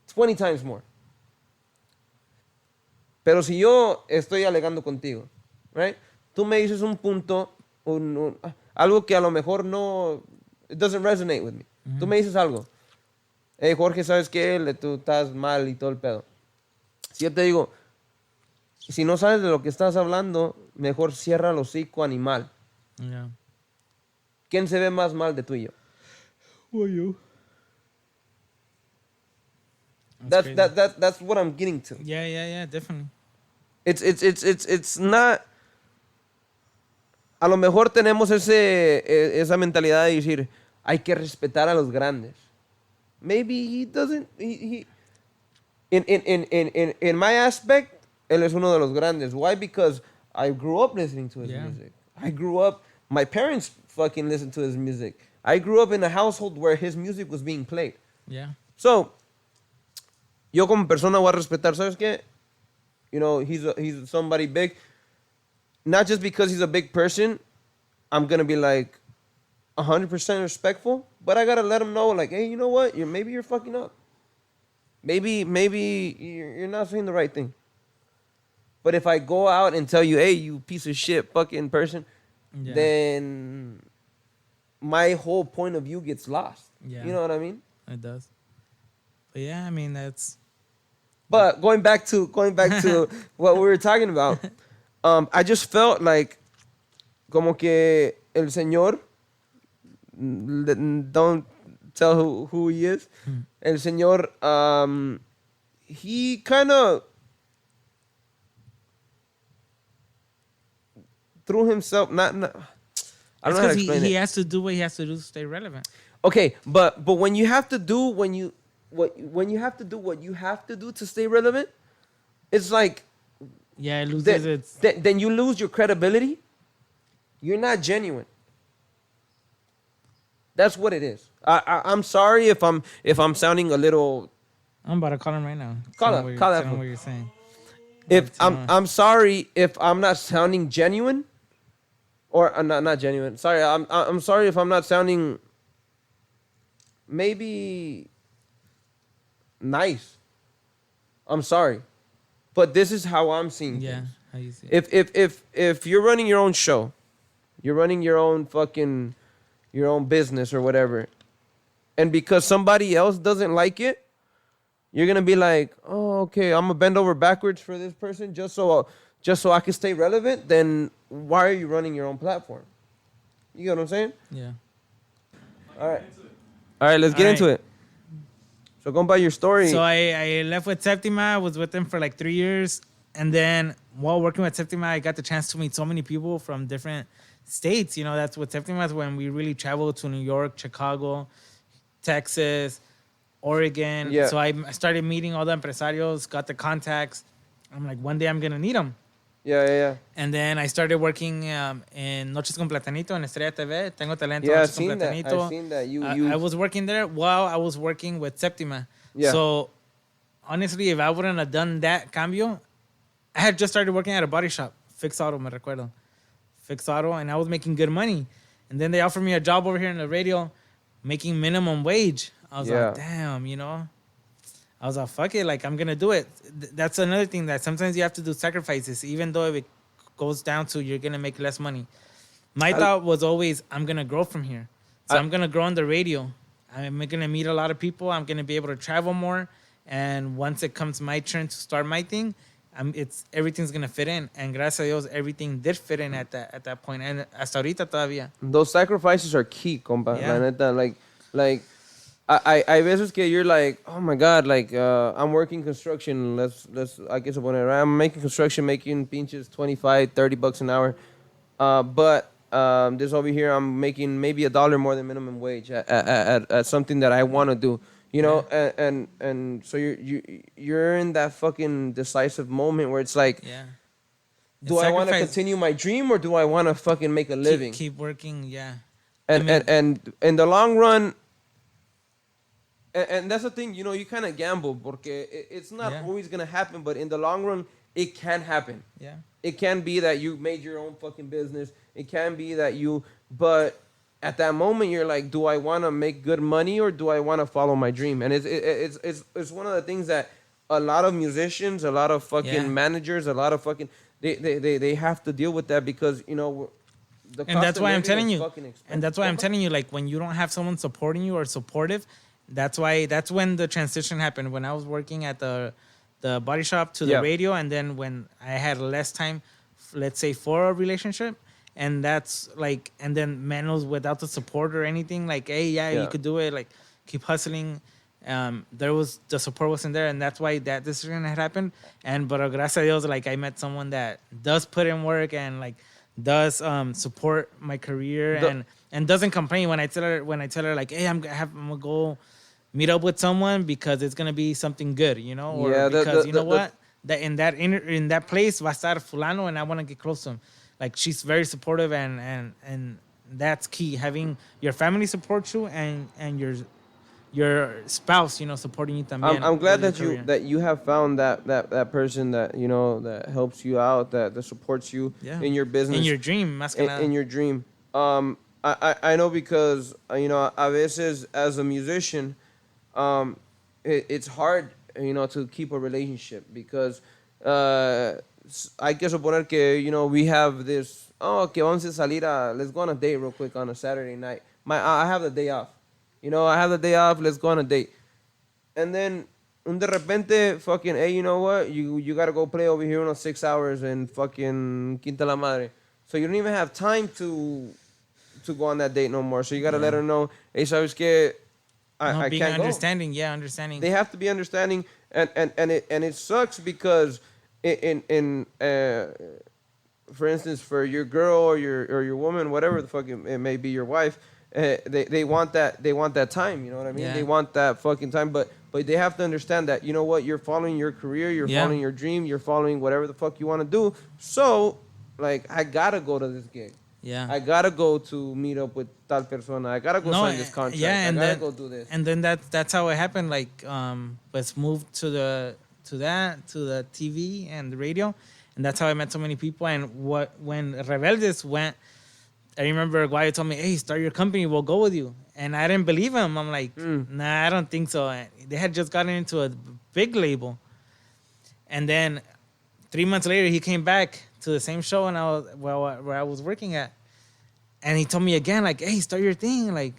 20 times more. Pero si yo estoy alegando contigo, right? Tú me dices un punto, algo que a lo mejor no, it doesn't resonate with me. Tú me dices algo. Hey, Jorge, ¿sabes qué? Tú estás mal y todo el pedo. Si yo te digo, si no sabes de lo que estás hablando, mejor cierra el hocico, animal. Yeah. ¿Quién se ve más mal de tú y yo? Well, you. That's what I'm getting to. Yeah, definitely. It's not. A lo mejor tenemos esa mentalidad de decir, hay que respetar a los grandes. Maybe he doesn't. In my aspect, él es uno de los grandes. Why? Because I grew up listening to his music. I grew up. My parents fucking listened to his music. I grew up in a household where his music was being played. Yeah. So, yo como persona voy a respetar, ¿sabes qué? You know, he's somebody big. Not just because he's a big person, I'm going to be like 100% respectful, but I got to let him know, like, hey, you know what? Maybe you're fucking up. Maybe you're not saying the right thing. But if I go out and tell you, hey, you piece of shit fucking person, then my whole point of view gets lost. Yeah. You know what I mean? It does. But yeah, I mean, that's... But going back to what we were talking about, I just felt like como que el señor, don't tell who he is, el señor, he kind of threw himself, not I don't know how to explain it. He has to do what he has to do to stay relevant. Okay, but when you have to do when you have to do what you have to do to stay relevant, it's like it loses then you lose your credibility. You're not genuine. That's what it is. I'm sorry if I'm sounding a little. I'm about to call him right now. Call him what you're saying. If I'm sorry if I'm not sounding genuine, or not genuine. Sorry, I'm sorry if I'm not sounding maybe nice. I'm sorry, but this is how I'm seeing things. How you see it. If you're running your own show, you're running your own business or whatever, and because somebody else doesn't like it, you're gonna be like, oh, okay, I'm gonna bend over backwards for this person just so I can stay relevant. Then why are you running your own platform? You get what I'm saying? Yeah. All right, let's get into it. So going by your story. So I left with Septima. I was with them for like 3 years. And then while working with Septima, I got the chance to meet so many people from different states. You know, that's what Septima is, when we really traveled to New York, Chicago, Texas, Oregon. Yeah. So I started meeting all the empresarios, got the contacts. I'm like, one day I'm going to need them. Yeah. And then I started working in Noches con Platanito en Estrella TV. Tengo Talento. Yeah, Noches con Platanito. I've seen that. I was working there while I was working with Septima. Yeah. So, honestly, if I wouldn't have done that cambio, I had just started working at a body shop. Fix Auto, me recuerdo. Fix Auto, and I was making good money. And then they offered me a job over here in the radio, making minimum wage. I was like, damn, you know. I was like, fuck it, like, I'm going to do it. That's another thing, that sometimes you have to do sacrifices, even though if it goes down to you're going to make less money. My thought was always, I'm going to grow from here. So I'm going to grow on the radio. I'm going to meet a lot of people. I'm going to be able to travel more. And once it comes my turn to start my thing, everything's going to fit in. And gracias a Dios, everything did fit in at that point. And hasta ahorita todavía. Those sacrifices are key, compa. Yeah. La neta, like I veces que you're like, oh my God, like I'm working construction. Let's I guess I'm making construction, making pinches $25-$30 an hour. But this over here, I'm making maybe $1 more than minimum wage at something that I want to do. You know, and so you're in that fucking decisive moment where it's like, do I want to continue my dream or do I want to fucking make a living? Keep working, yeah. And in the long run. And that's the thing, you know, you kind of gamble porque it's not always going to happen, but in the long run, it can happen. Yeah. It can be that you made your own fucking business. It can be that but at that moment, you're like, do I want to make good money or do I want to follow my dream? And it's one of the things that a lot of musicians, a lot of fucking managers, a lot of fucking, they have to deal with that because, you know, and that's why I'm telling you. And that's why I'm telling you, like, when you don't have someone supporting you or supportive, that's when the transition happened. When I was working at the body shop to the radio, and then when I had less time, let's say, for a relationship, and that's like, and then Manuel's without the support or anything, like, hey, you could do it, like, keep hustling, the support wasn't there, and that's why that decision had happened. But gracias a Dios, like I met someone that does put in work and like does support my career and doesn't complain when I tell her like, hey, I'm gonna go meet up with someone because it's gonna be something good, or because what, that in that place va a estar fulano and I want to get close to him. Like she's very supportive and that's key, having your family support you and your spouse, supporting you también. I'm glad that you have found that person that that helps you out, that supports you in your business, in your dream, más que nada. In your dream. I know because a veces as a musician, it's hard to keep a relationship because hay que suponer que we have this, que vamos a salir let's go on a date real quick on a Saturday night. I have the day off. I have the day off, let's go on a date. And then, de repente, fucking, hey, you know what? You gotta go play over here 6 hours in fucking Quinta La Madre. So you don't even have time to go on that date no more. So you gotta let her know, hey, sabes que I being can't understanding, go. Understanding. They have to be understanding, and it sucks because for instance, for your girl or your woman, whatever the fuck it may be, your wife. They want that time, you know what I mean? Yeah. They want that fucking time, but they have to understand that, what, you're following your career, you're following your dream, you're following whatever the fuck you want to do. So, like, I gotta go to this gig. Yeah. I gotta go to meet up with tal persona. I gotta go sign this contract. Yeah, and I gotta go do this. And then that's how it happened. Like, let's move to the TV and the radio, and that's how I met so many people. And when Rebeldes went, I remember Guayo told me, hey, start your company, we'll go with you. And I didn't believe him. I'm like, nah, I don't think so. And they had just gotten into a big label. And then 3 months later, he came back to the same show where I was working at. And he told me again, like, hey, start your thing. Like,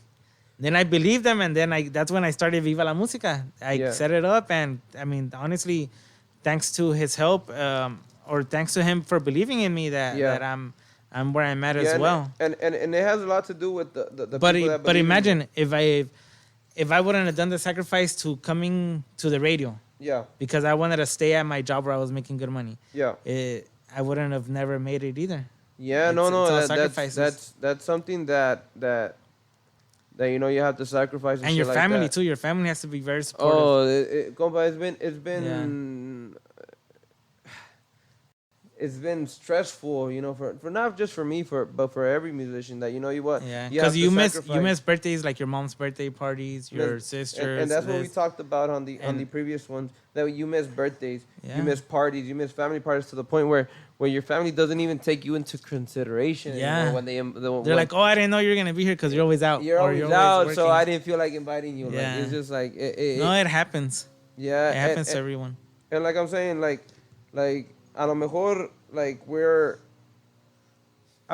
then I believed him. And then that's when I started Viva la Música. I set it up. And I mean, honestly, thanks to his help, or thanks to him for believing in me that I'm where I'm at as well. And it has a lot to do with the but people that but imagine if I wouldn't have done the sacrifice to coming to the radio. Yeah. Because I wanted to stay at my job where I was making good money. Yeah. I wouldn't have never made it either. Yeah, that's something that you have to sacrifice. And your family too. Your family has to be very supportive. Compa, it's been stressful, for not just for me, but for every musician that what. Yeah, because you miss birthdays, like your mom's birthday parties, your sisters, and that's what we talked about on the previous ones. That you miss birthdays, you miss parties, you miss family parties to the point where your family doesn't even take you into consideration. Yeah, when they're like, oh, I didn't know you were gonna be here because you're always out. You're always out, so I didn't feel like inviting you. Yeah. Like, it's just like it happens. Yeah, it happens to everyone. And like I'm saying, like a lo mejor, like I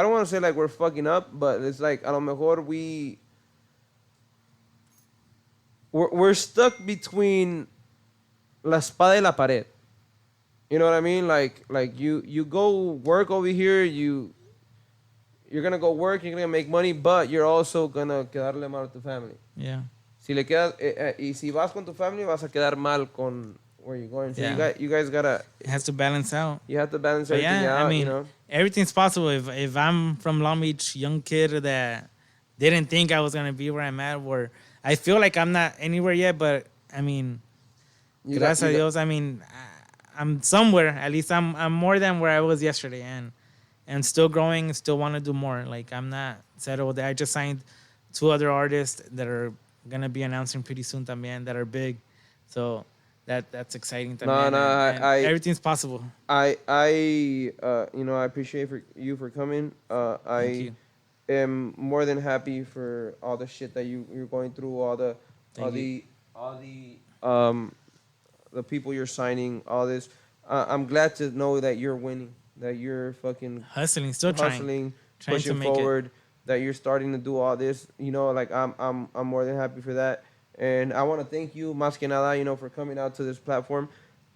don't want to say like we're fucking up, but it's like a lo mejor we're stuck between la espada y la pared. You know what I mean? Like you go work over here, you're gonna go work, you're gonna make money, but you're also gonna quedarle mal a tu family. Yeah. Si le quedas y si vas con tu family, vas a quedar mal con where you're going. So you guys gotta. It has to balance out. You have to balance everything out. I mean, everything's possible. If I'm from Long Beach, young kid that didn't think I was gonna be where I'm at, where I feel like I'm not anywhere yet, but I mean, gracias a Dios, I mean, I'm somewhere. At least I'm more than where I was yesterday, and still growing. Still want to do more. Like, I'm not settled. I just signed 2 other artists that are gonna be announcing pretty soon también, that are big. So. That's exciting. Everything's possible. I appreciate you for coming. I am more than happy for all the shit that you're going through, all the people you're signing, all this. I'm glad to know that you're winning, that you're fucking hustling, pushing forward, that you're starting to do all this. Like I'm more than happy for that. And I want to thank you, más que nada, for coming out to this platform.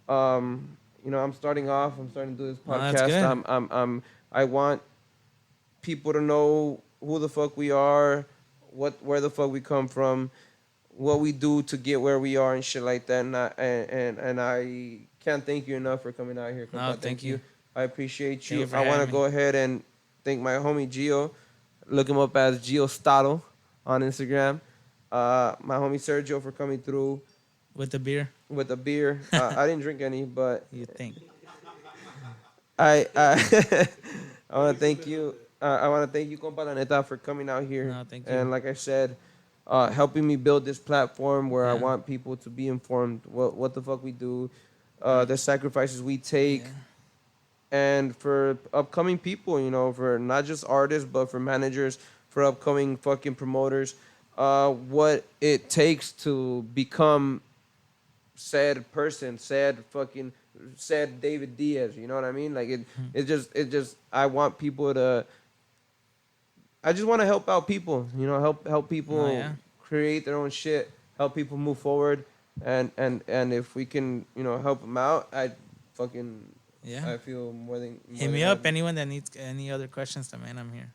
I'm starting to do this podcast. I want people to know who the fuck we are, where the fuck we come from, what we do to get where we are and shit like that. And I can't thank you enough for coming out here. No, thank you. I appreciate Thank you. you for I want to having go ahead and thank my homie Gio. Look him up as Gio Stato on Instagram. My homie Sergio for coming through with the beer. with a beer. I didn't drink any, but You think? I I want to thank you. I want to thank you, compa la neta, for coming out here. No, thank you. And like I said, helping me build this platform where I Yeah. want people to be informed what the fuck we do, the sacrifices we take, Yeah. and for upcoming people, you know, for not just artists but for managers, for upcoming fucking promoters, what it takes to become said person, said David Diaz. You know what I mean? Like it just I want people to. I just want to help out people. You know, help people Oh, yeah. create their own shit, help people move forward, and if we can, you know, help them out, I fucking Yeah. I feel more than Hit me up. Anyone that needs any other questions, man, I'm here.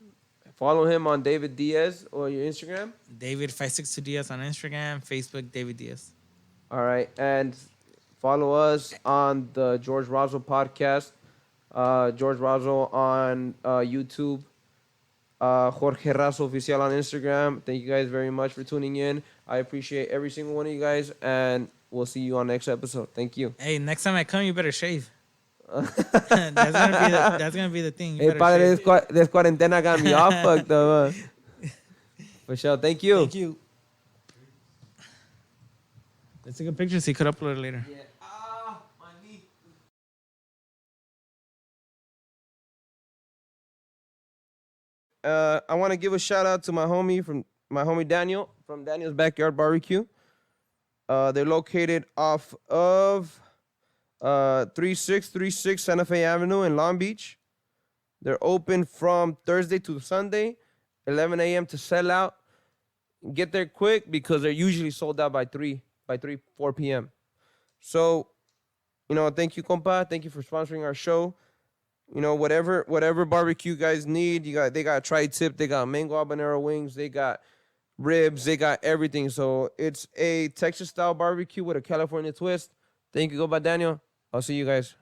Follow him on David Diaz or your Instagram. David562 Diaz on Instagram, Facebook, David Diaz. All right, and follow us on the Jorge Razo podcast. Jorge Razo on YouTube. Jorge Razo Oficial on Instagram. Thank you guys very much for tuning in. I appreciate every single one of you guys, and we'll see you on next episode. Thank you. Hey, next time I come, you better shave. that's gonna be the thing. You Hey, better padre, shave. this quarantena got me all fucked up. For sure. Thank you. Thank you. Let's take a picture so you could upload it later. Yeah. My knee. I want to give a shout out to my homie Daniel from Daniel's Backyard Barbecue. They're located off of 3636 Santa Fe Avenue in Long Beach. They're open from Thursday to Sunday, 11 a.m. to sell out. Get there quick because they're usually sold out by 4 p.m. So, you know, thank you, compa. Thank you for sponsoring our show. You know, whatever barbecue you guys need, they got tri-tip, they got mango habanero wings, they got ribs, they got everything. So it's a Texas style barbecue with a California twist. Thank you, compa Daniel. I'll see you guys.